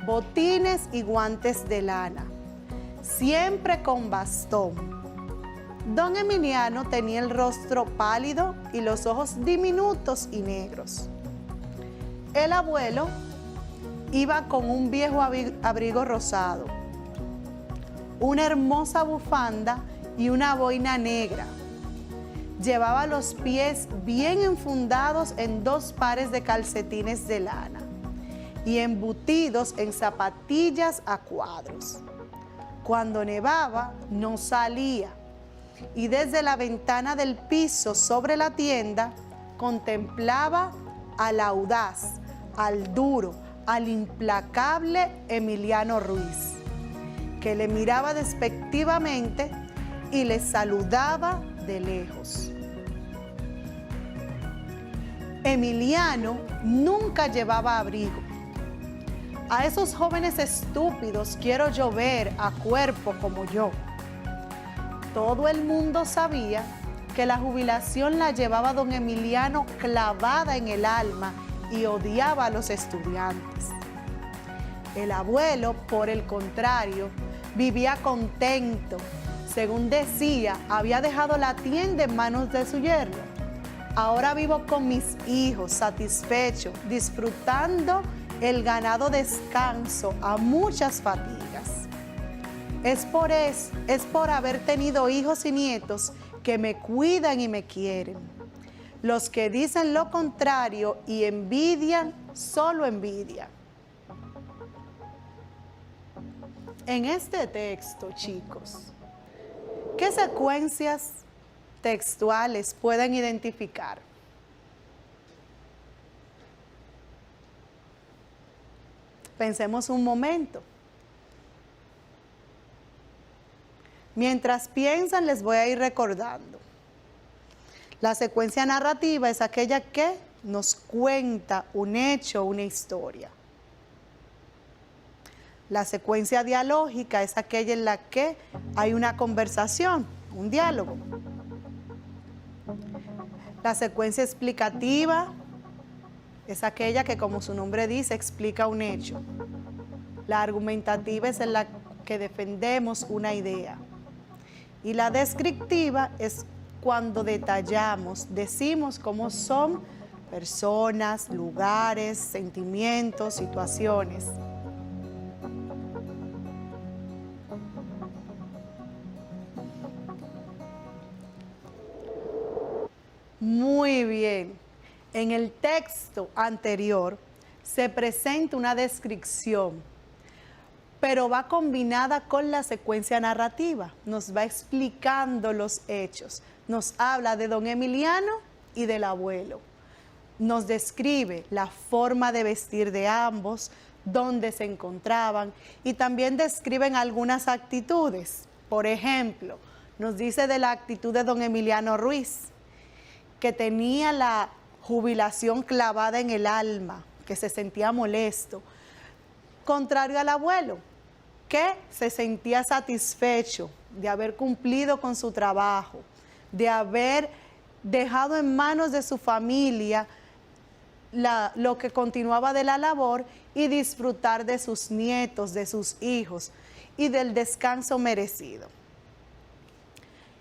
botines y guantes de lana, siempre con bastón. Don Emiliano tenía el rostro pálido y los ojos diminutos y negros. El abuelo iba con un viejo abrigo rosado, una hermosa bufanda y una boina negra. Llevaba los pies bien enfundados en 2 pares de calcetines de lana y embutidos en zapatillas a cuadros. Cuando nevaba, no salía, y desde la ventana del piso sobre la tienda contemplaba al audaz, al duro, al implacable Emiliano Ruiz, que le miraba despectivamente y le saludaba de lejos. Emiliano nunca llevaba abrigo. A esos jóvenes estúpidos quiero yo ver a cuerpo como yo. Todo el mundo sabía que la jubilación la llevaba don Emiliano clavada en el alma y odiaba a los estudiantes. El abuelo, por el contrario, vivía contento. Según decía, había dejado la tienda en manos de su yerno. Ahora vivo con mis hijos, satisfecho, disfrutando el ganado descanso a muchas fatigas. Es por haber tenido hijos y nietos que me cuidan y me quieren. Los que dicen lo contrario y envidian, solo envidian. En este texto, chicos, ¿qué secuencias textuales pueden identificar? Pensemos un momento. Mientras piensan, les voy a ir recordando. La secuencia narrativa es aquella que nos cuenta un hecho, una historia. La secuencia dialógica es aquella en la que hay una conversación, un diálogo. La secuencia explicativa es aquella que, como su nombre dice, explica un hecho. La argumentativa es en la que defendemos una idea. Y la descriptiva es cuando detallamos, decimos cómo son personas, lugares, sentimientos, situaciones. Muy bien. En el texto anterior se presenta una descripción, pero va combinada con la secuencia narrativa. Nos va explicando los hechos. Nos habla de don Emiliano y del abuelo. Nos describe la forma de vestir de ambos, dónde se encontraban, y también describen algunas actitudes. Por ejemplo, nos dice de la actitud de don Emiliano Ruiz, que tenía la jubilación clavada en el alma, que se sentía molesto. Contrario al abuelo, que se sentía satisfecho de haber cumplido con su trabajo, de haber dejado en manos de su familia lo que continuaba de la labor y disfrutar de sus nietos, de sus hijos y del descanso merecido.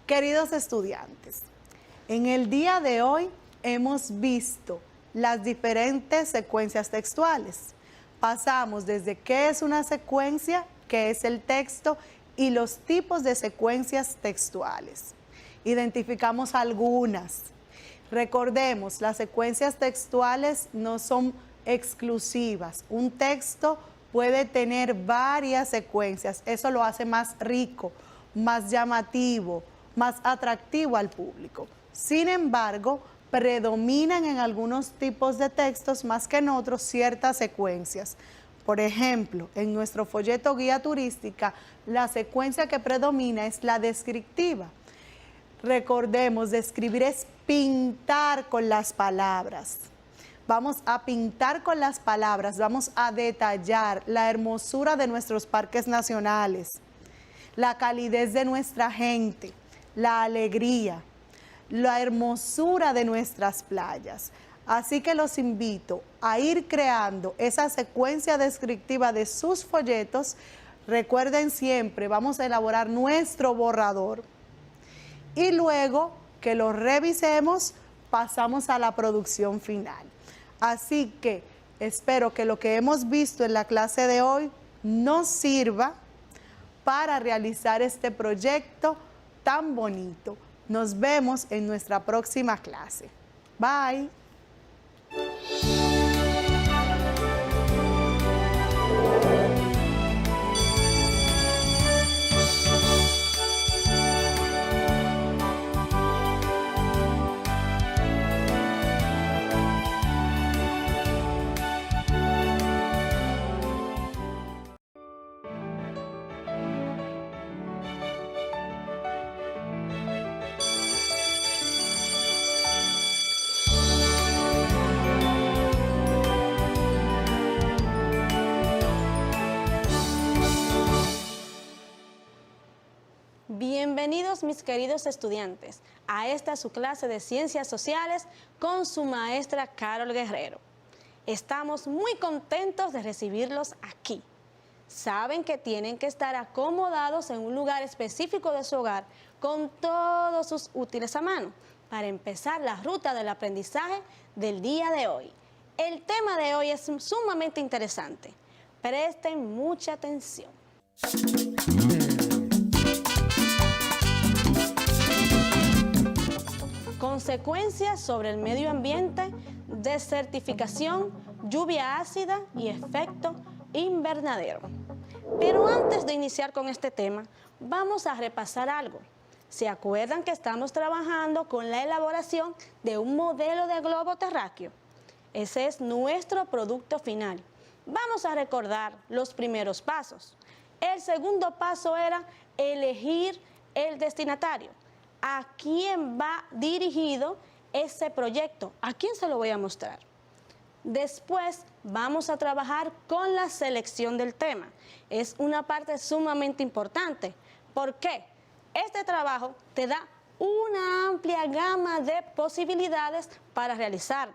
Queridos estudiantes, en el día de hoy hemos visto las diferentes secuencias textuales. Pasamos desde qué es una secuencia, qué es el texto y los tipos de secuencias textuales. Identificamos algunas. Recordemos, las secuencias textuales no son exclusivas. Un texto puede tener varias secuencias. Eso lo hace más rico, más llamativo, más atractivo al público. Sin embargo, predominan en algunos tipos de textos más que en otros ciertas secuencias. Por ejemplo, en nuestro folleto Guía Turística, la secuencia que predomina es la descriptiva. Recordemos, describir es pintar con las palabras. Vamos a pintar con las palabras, vamos a detallar la hermosura de nuestros parques nacionales, la calidez de nuestra gente, la alegría, la hermosura de nuestras playas. Así que los invito a ir creando esa secuencia descriptiva de sus folletos. Recuerden siempre, vamos a elaborar nuestro borrador. Y luego que lo revisemos, pasamos a la producción final. Así que espero que lo que hemos visto en la clase de hoy nos sirva para realizar este proyecto tan bonito. Nos vemos en nuestra próxima clase. Bye. Bienvenidos mis queridos estudiantes a esta su clase de Ciencias Sociales con su maestra Carol Guerrero. Estamos muy contentos de recibirlos aquí. Saben que tienen que estar acomodados en un lugar específico de su hogar con todos sus útiles a mano para empezar la ruta del aprendizaje del día de hoy. El tema de hoy es sumamente interesante. Presten mucha atención. Consecuencias sobre el medio ambiente, desertificación, lluvia ácida y efecto invernadero. Pero antes de iniciar con este tema, vamos a repasar algo. ¿Se acuerdan que estamos trabajando con la elaboración de un modelo de globo terráqueo? Ese es nuestro producto final. Vamos a recordar los primeros pasos. El segundo paso era elegir el destinatario. ¿A quién va dirigido ese proyecto? ¿A quién se lo voy a mostrar? Después vamos a trabajar con la selección del tema. Es una parte sumamente importante. ¿Por qué? Este trabajo te da una amplia gama de posibilidades para realizarlo.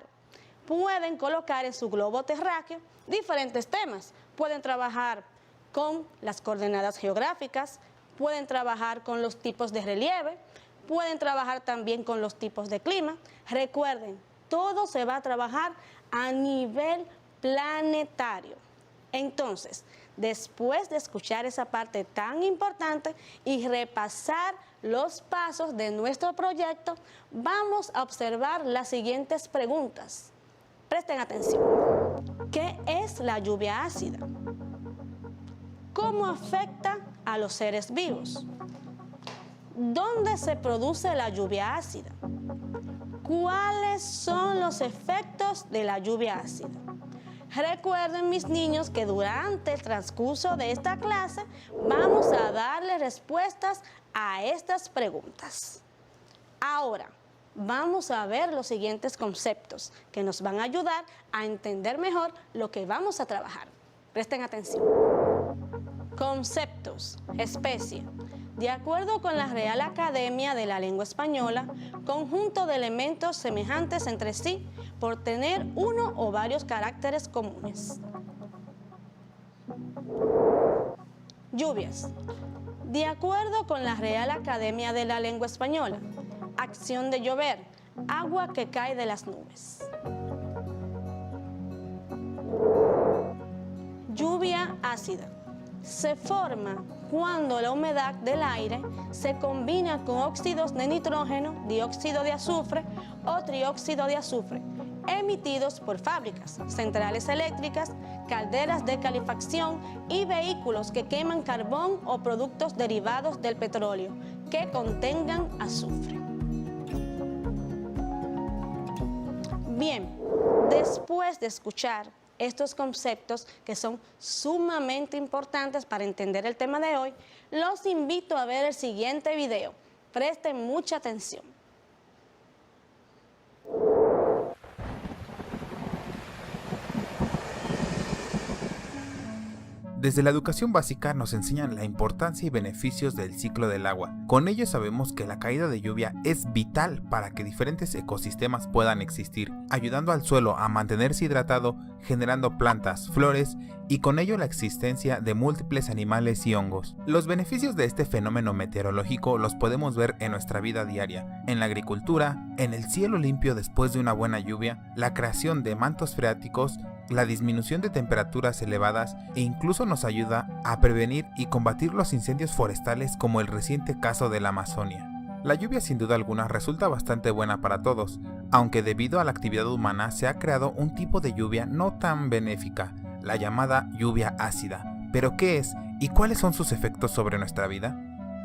Pueden colocar en su globo terráqueo diferentes temas. Pueden trabajar con las coordenadas geográficas, pueden trabajar con los tipos de relieve, pueden trabajar también con los tipos de clima. Recuerden, todo se va a trabajar a nivel planetario. Entonces, después de escuchar esa parte tan importante y repasar los pasos de nuestro proyecto, vamos a observar las siguientes preguntas. Presten atención. ¿Qué es la lluvia ácida? ¿Cómo afecta a los seres vivos? ¿Dónde se produce la lluvia ácida? ¿Cuáles son los efectos de la lluvia ácida? Recuerden, mis niños, que durante el transcurso de esta clase vamos a darle respuestas a estas preguntas. Ahora, vamos a ver los siguientes conceptos que nos van a ayudar a entender mejor lo que vamos a trabajar. Presten atención. Conceptos. Especie. De acuerdo con la Real Academia de la Lengua Española, conjunto de elementos semejantes entre sí por tener uno o varios caracteres comunes. Lluvias. De acuerdo con la Real Academia de la Lengua Española, acción de llover, agua que cae de las nubes. Lluvia ácida. Se forma cuando la humedad del aire se combina con óxidos de nitrógeno, dióxido de azufre o trióxido de azufre, emitidos por fábricas, centrales eléctricas, calderas de calefacción y vehículos que queman carbón o productos derivados del petróleo que contengan azufre. Bien, después de escuchar estos conceptos que son sumamente importantes para entender el tema de hoy, los invito a ver el siguiente video. Presten mucha atención. Desde la educación básica nos enseñan la importancia y beneficios del ciclo del agua. Con ello sabemos que la caída de lluvia es vital para que diferentes ecosistemas puedan existir, ayudando al suelo a mantenerse hidratado, generando plantas, flores y con ello la existencia de múltiples animales y hongos. Los beneficios de este fenómeno meteorológico los podemos ver en nuestra vida diaria, en la agricultura, en el cielo limpio después de una buena lluvia, la creación de mantos freáticos, la disminución de temperaturas elevadas e incluso nos ayuda a prevenir y combatir los incendios forestales como el reciente caso de la Amazonia. La lluvia sin duda alguna resulta bastante buena para todos, aunque debido a la actividad humana se ha creado un tipo de lluvia no tan benéfica, la llamada lluvia ácida. ¿Pero qué es y cuáles son sus efectos sobre nuestra vida?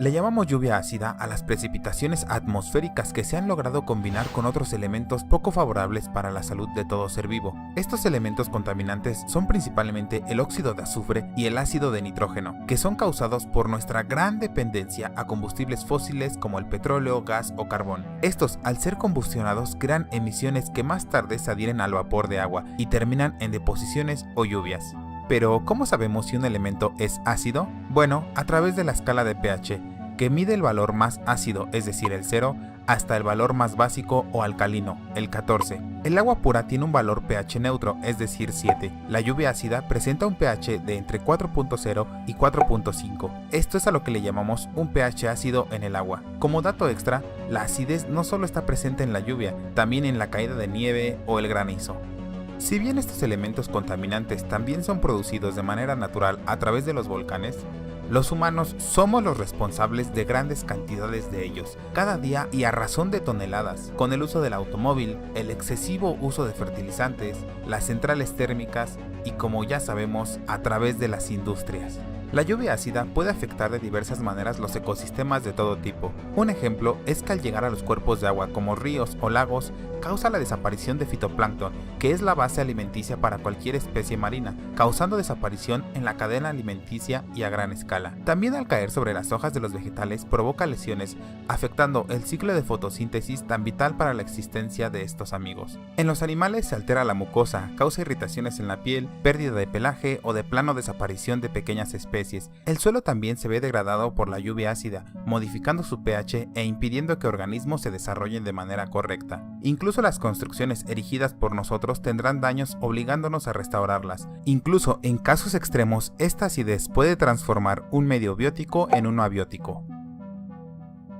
Le llamamos lluvia ácida a las precipitaciones atmosféricas que se han logrado combinar con otros elementos poco favorables para la salud de todo ser vivo. Estos elementos contaminantes son principalmente el óxido de azufre y el ácido de nitrógeno, que son causados por nuestra gran dependencia a combustibles fósiles como el petróleo, gas o carbón. Estos, al ser combustionados, crean emisiones que más tarde se adhieren al vapor de agua y terminan en deposiciones o lluvias. Pero, ¿cómo sabemos si un elemento es ácido? Bueno, a través de la escala de pH, que mide el valor más ácido, es decir, el 0, hasta el valor más básico o alcalino, el 14. El agua pura tiene un valor pH neutro, es decir, 7. La lluvia ácida presenta un pH de entre 4.0 y 4.5. Esto es a lo que le llamamos un pH ácido en el agua. Como dato extra, la acidez no solo está presente en la lluvia, también en la caída de nieve o el granizo. Si bien estos elementos contaminantes también son producidos de manera natural a través de los volcanes, los humanos somos los responsables de grandes cantidades de ellos, cada día y a razón de toneladas, con el uso del automóvil, el excesivo uso de fertilizantes, las centrales térmicas y, como ya sabemos, a través de las industrias. La lluvia ácida puede afectar de diversas maneras los ecosistemas de todo tipo. Un ejemplo es que al llegar a los cuerpos de agua como ríos o lagos, causa la desaparición de fitoplancton, que es la base alimenticia para cualquier especie marina, causando desaparición en la cadena alimenticia y a gran escala. También al caer sobre las hojas de los vegetales provoca lesiones, afectando el ciclo de fotosíntesis tan vital para la existencia de estos amigos. En los animales se altera la mucosa, causa irritaciones en la piel, pérdida de pelaje o de plano desaparición de pequeñas especies. El suelo también se ve degradado por la lluvia ácida, modificando su pH e impidiendo que organismos se desarrollen de manera correcta. Incluso las construcciones erigidas por nosotros tendrán daños obligándonos a restaurarlas. Incluso en casos extremos, esta acidez puede transformar un medio biótico en uno abiótico.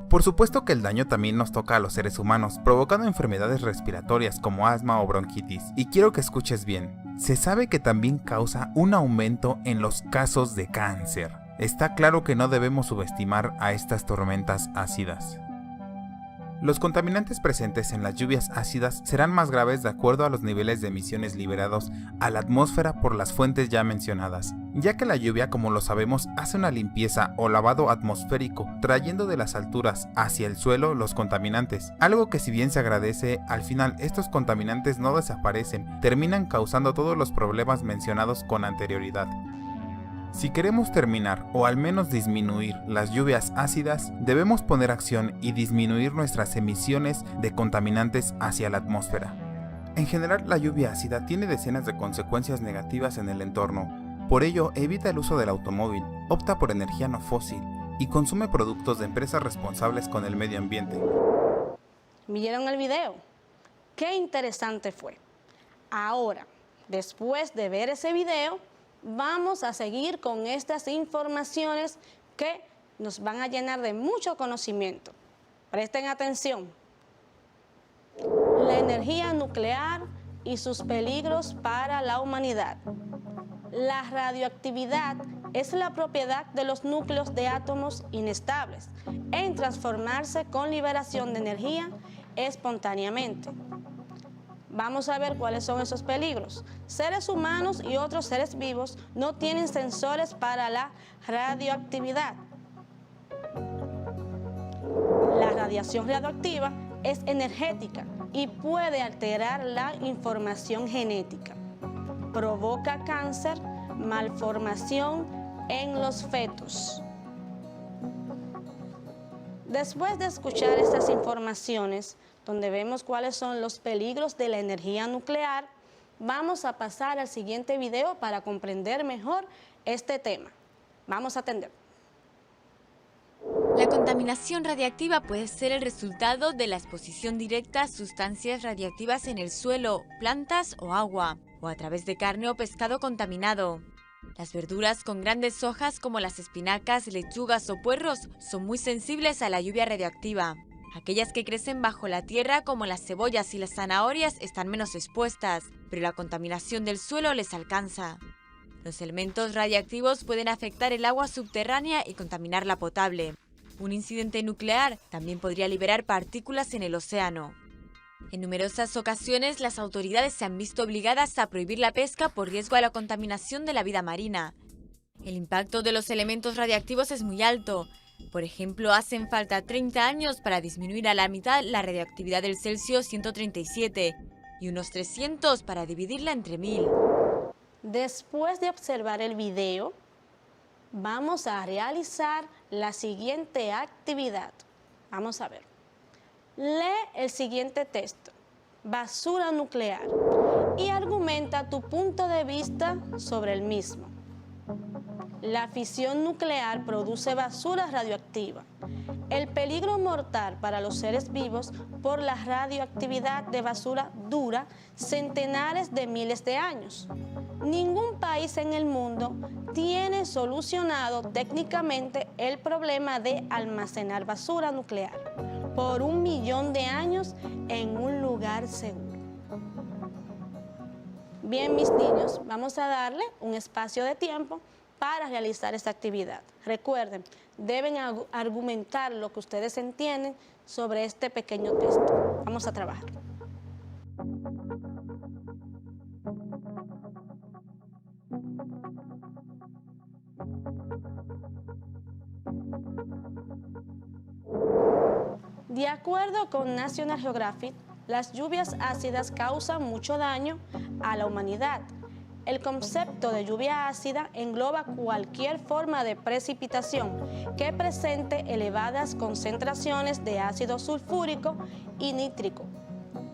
Por supuesto que el daño también nos toca a los seres humanos, provocando enfermedades respiratorias como asma o bronquitis. Y quiero que escuches bien, se sabe que también causa un aumento en los casos de cáncer. Está claro que no debemos subestimar a estas tormentas ácidas. Los contaminantes presentes en las lluvias ácidas serán más graves de acuerdo a los niveles de emisiones liberados a la atmósfera por las fuentes ya mencionadas, ya que la lluvia, como lo sabemos, hace una limpieza o lavado atmosférico, trayendo de las alturas hacia el suelo los contaminantes, algo que si bien se agradece, al final estos contaminantes no desaparecen, terminan causando todos los problemas mencionados con anterioridad. Si queremos terminar o al menos disminuir las lluvias ácidas, debemos poner acción y disminuir nuestras emisiones de contaminantes hacia la atmósfera. En general, la lluvia ácida tiene decenas de consecuencias negativas en el entorno. Por ello, evita el uso del automóvil, opta por energía no fósil y consume productos de empresas responsables con el medio ambiente. ¿Vieron el video? ¡Qué interesante fue! Ahora, después de ver ese video, vamos a seguir con estas informaciones que nos van a llenar de mucho conocimiento. Presten atención. La energía nuclear y sus peligros para la humanidad. La radioactividad es la propiedad de los núcleos de átomos inestables en transformarse con liberación de energía espontáneamente. Vamos a ver cuáles son esos peligros. Seres humanos y otros seres vivos no tienen sensores para la radioactividad. La radiación radioactiva es energética y puede alterar la información genética. Provoca cáncer, malformación en los fetos. Después de escuchar estas informaciones, donde vemos cuáles son los peligros de la energía nuclear, vamos a pasar al siguiente video para comprender mejor este tema. Vamos a atender. La contaminación radiactiva puede ser el resultado de la exposición directa a sustancias radiactivas en el suelo, plantas o agua, o a través de carne o pescado contaminado. Las verduras con grandes hojas como las espinacas, lechugas o puerros son muy sensibles a la lluvia radioactiva. Aquellas que crecen bajo la tierra, como las cebollas y las zanahorias, están menos expuestas, pero la contaminación del suelo les alcanza. Los elementos radiactivos pueden afectar el agua subterránea y contaminar la potable. Un incidente nuclear también podría liberar partículas en el océano. En numerosas ocasiones, las autoridades se han visto obligadas a prohibir la pesca por riesgo a la contaminación de la vida marina. El impacto de los elementos radiactivos es muy alto. Por ejemplo, hacen falta 30 años para disminuir a la mitad la radioactividad del Celsius 137 y unos 300 para dividirla entre 1000. Después de observar el video, vamos a realizar la siguiente actividad. Vamos a ver. Lee el siguiente texto, basura nuclear, y argumenta tu punto de vista sobre el mismo. La fisión nuclear produce basura radioactiva. El peligro mortal para los seres vivos por la radioactividad de basura dura centenares de miles de años. Ningún país en el mundo tiene solucionado técnicamente el problema de almacenar basura nuclear por 1 millón de años en un lugar seguro. Bien, mis niños, vamos a darle un espacio de tiempo para realizar esta actividad. Recuerden, deben argumentar lo que ustedes entienden sobre este pequeño texto. Vamos a trabajar. De acuerdo con National Geographic, las lluvias ácidas causan mucho daño a la humanidad. El concepto de lluvia ácida engloba cualquier forma de precipitación que presente elevadas concentraciones de ácido sulfúrico y nítrico.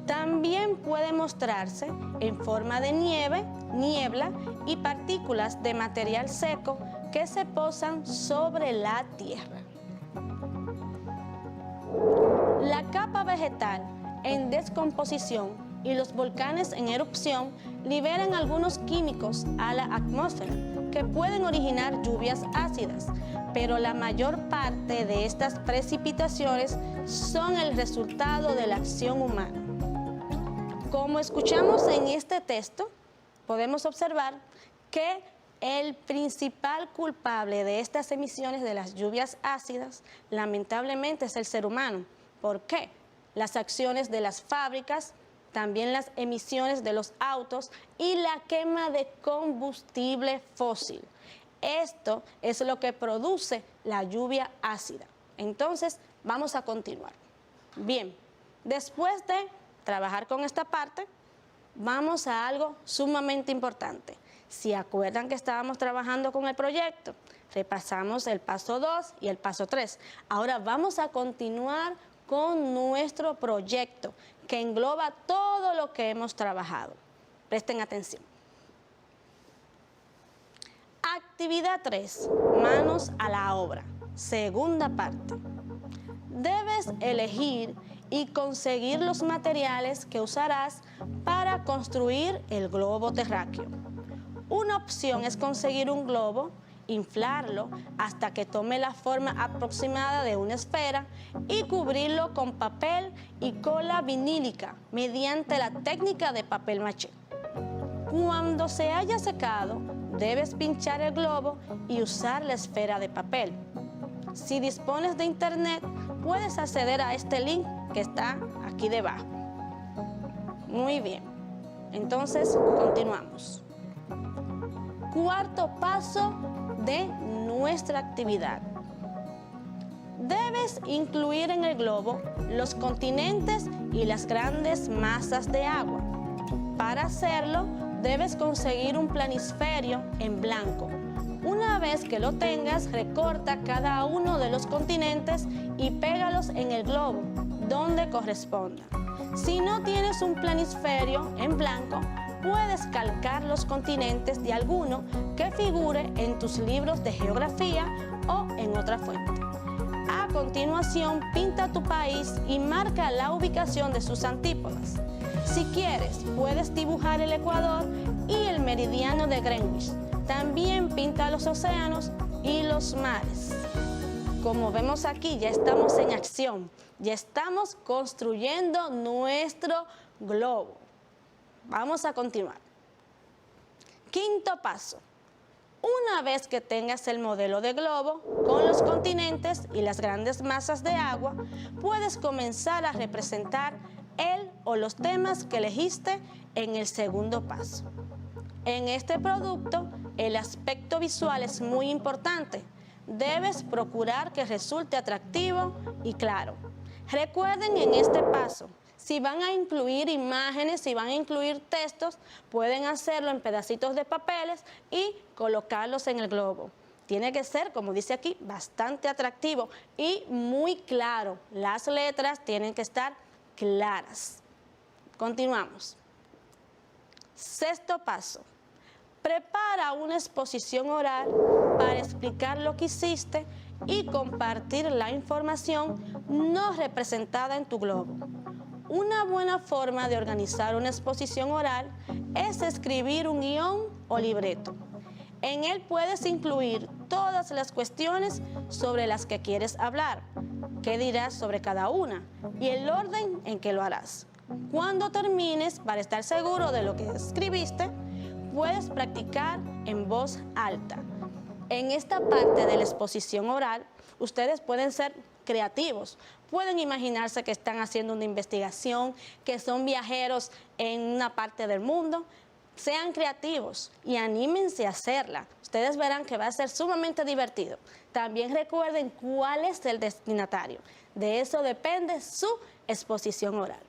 También puede mostrarse en forma de nieve, niebla y partículas de material seco que se posan sobre la tierra. La capa vegetal en descomposición y los volcanes en erupción liberan algunos químicos a la atmósfera que pueden originar lluvias ácidas, pero la mayor parte de estas precipitaciones son el resultado de la acción humana. Como escuchamos en este texto, podemos observar que el principal culpable de estas emisiones de las lluvias ácidas, lamentablemente, es el ser humano. ¿Por qué? Las acciones de las fábricas, también las emisiones de los autos y la quema de combustible fósil. Esto es lo que produce la lluvia ácida. Entonces, vamos a continuar. Bien, después de trabajar con esta parte, vamos a algo sumamente importante. ¿Se acuerdan que estábamos trabajando con el proyecto? Repasamos el paso 2 y el paso 3. Ahora vamos a continuar con nuestro proyecto, que engloba todo lo que hemos trabajado. Presten atención. Actividad 3, manos a la obra. Segunda parte. Debes elegir y conseguir los materiales que usarás para construir el globo terráqueo. Una opción es conseguir un globo, inflarlo hasta que tome la forma aproximada de una esfera y cubrirlo con papel y cola vinílica mediante la técnica de papel maché. Cuando se haya secado, debes pinchar el globo y usar la esfera de papel. Si dispones de internet, puedes acceder a este link que está aquí debajo. Muy bien, entonces continuamos. Cuarto paso de nuestra actividad. Debes incluir en el globo los continentes y las grandes masas de agua. Para hacerlo, debes conseguir un planisferio en blanco. Una vez que lo tengas, recorta cada uno de los continentes y pégalos en el globo, donde corresponda. Si no tienes un planisferio en blanco, puedes calcar los continentes de alguno que figure en tus libros de geografía o en otra fuente. A continuación, pinta tu país y marca la ubicación de sus antípodas. Si quieres, puedes dibujar el Ecuador y el meridiano de Greenwich. También pinta los océanos y los mares. Como vemos aquí, ya estamos en acción. Ya estamos construyendo nuestro globo. Vamos a continuar. Quinto paso. Una vez que tengas el modelo de globo con los continentes y las grandes masas de agua, puedes comenzar a representar el o los temas que elegiste en el segundo paso. En este producto, el aspecto visual es muy importante. Debes procurar que resulte atractivo y claro. Recuerden en este paso, si van a incluir imágenes, si van a incluir textos, pueden hacerlo en pedacitos de papeles y colocarlos en el globo. Tiene que ser, como dice aquí, bastante atractivo y muy claro. Las letras tienen que estar claras. Continuamos. Sexto paso. Prepara una exposición oral para explicar lo que hiciste y compartir la información no representada en tu globo. Una buena forma de organizar una exposición oral es escribir un guión o libreto. En él puedes incluir todas las cuestiones sobre las que quieres hablar, qué dirás sobre cada una y el orden en que lo harás. Cuando termines, para estar seguro de lo que escribiste, puedes practicar en voz alta. En esta parte de la exposición oral, ustedes pueden ser creativos. Pueden imaginarse que están haciendo una investigación, que son viajeros en una parte del mundo. Sean creativos y anímense a hacerla. Ustedes verán que va a ser sumamente divertido. También recuerden cuál es el destinatario. De eso depende su exposición oral.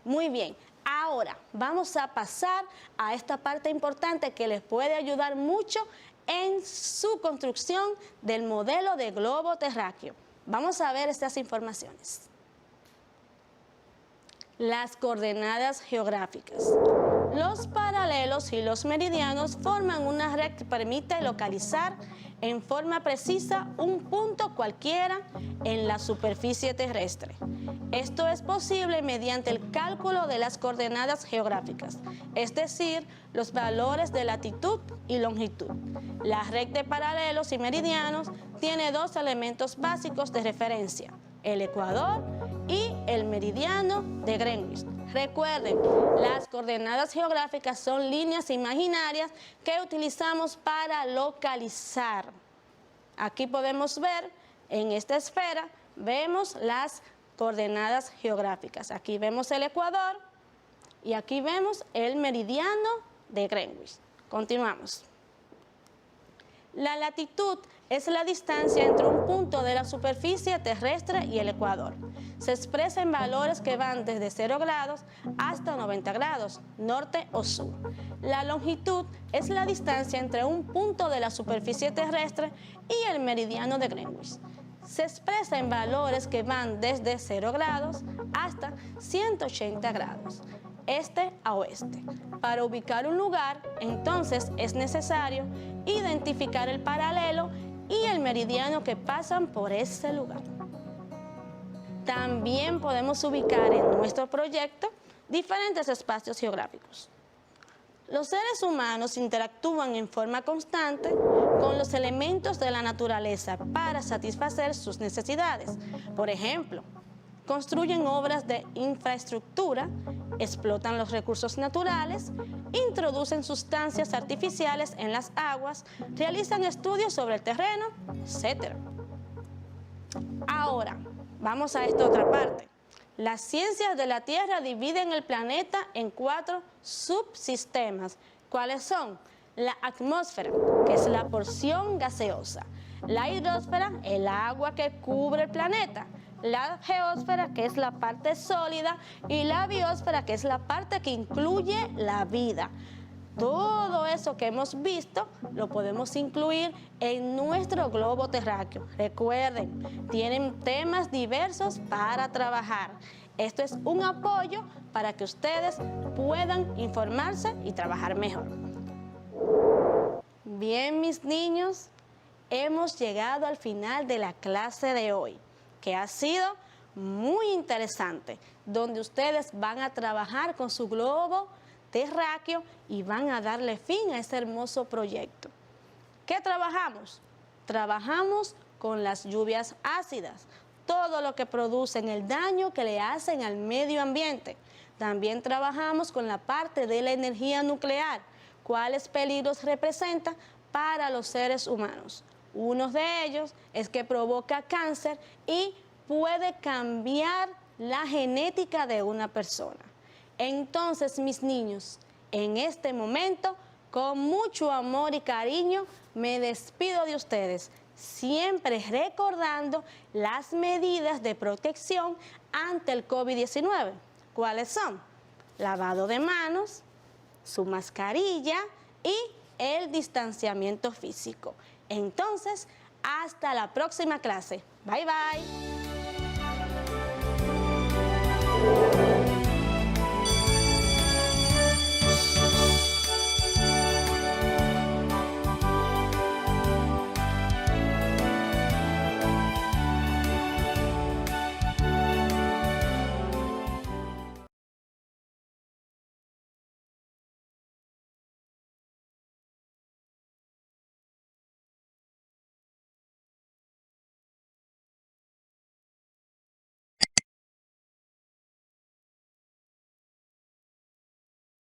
Muy bien. Ahora vamos a pasar a esta parte importante que les puede ayudar mucho en su construcción del modelo de globo terráqueo. Vamos a ver estas informaciones. Las coordenadas geográficas. Los paralelos y los meridianos forman una red que permite localizar en forma precisa un punto cualquiera en la superficie terrestre. Esto es posible mediante el cálculo de las coordenadas geográficas, es decir, los valores de latitud y longitud. La red de paralelos y meridianos tiene dos elementos básicos de referencia, el ecuador y el meridiano de Greenwich. Recuerden, las coordenadas geográficas son líneas imaginarias que utilizamos para localizar. Aquí podemos ver, en esta esfera, vemos las coordenadas geográficas. Aquí vemos el ecuador y aquí vemos el meridiano de Greenwich. Continuamos. La latitud es la distancia entre un punto de la superficie terrestre y el ecuador. Se expresa en valores que van desde 0 grados hasta 90 grados, norte o sur. La longitud es la distancia entre un punto de la superficie terrestre y el meridiano de Greenwich. Se expresa en valores que van desde 0 grados hasta 180 grados, este a oeste. Para ubicar un lugar, entonces, es necesario identificar el paralelo y el meridiano que pasan por ese lugar. También podemos ubicar en nuestro proyecto diferentes espacios geográficos. Los seres humanos interactúan en forma constante con los elementos de la naturaleza para satisfacer sus necesidades. Por ejemplo, construyen obras de infraestructura, explotan los recursos naturales, introducen sustancias artificiales en las aguas, realizan estudios sobre el terreno, etc. Ahora, vamos a esta otra parte. Las ciencias de la Tierra dividen el planeta en 4 subsistemas. ¿Cuáles son? La atmósfera, que es la porción gaseosa. La hidrosfera, el agua que cubre el planeta. La geósfera, que es la parte sólida. Y la biosfera, que es la parte que incluye la vida. Todo eso que hemos visto lo podemos incluir en nuestro globo terráqueo. Recuerden, tienen temas diversos para trabajar. Esto es un apoyo para que ustedes puedan informarse y trabajar mejor. Bien, mis niños, hemos llegado al final de la clase de hoy, que ha sido muy interesante, donde ustedes van a trabajar con su globo terráqueo y van a darle fin a ese hermoso proyecto. ¿Qué trabajamos? Trabajamos con las lluvias ácidas, todo lo que producen, el daño que le hacen al medio ambiente. También trabajamos con la parte de la energía nuclear, cuáles peligros representa para los seres humanos. Uno de ellos es que provoca cáncer y puede cambiar la genética de una persona. Entonces, mis niños, en este momento, con mucho amor y cariño, me despido de ustedes, siempre recordando las medidas de protección ante el COVID-19. ¿Cuáles son? Lavado de manos, su mascarilla y el distanciamiento físico. Entonces, hasta la próxima clase. Bye, bye.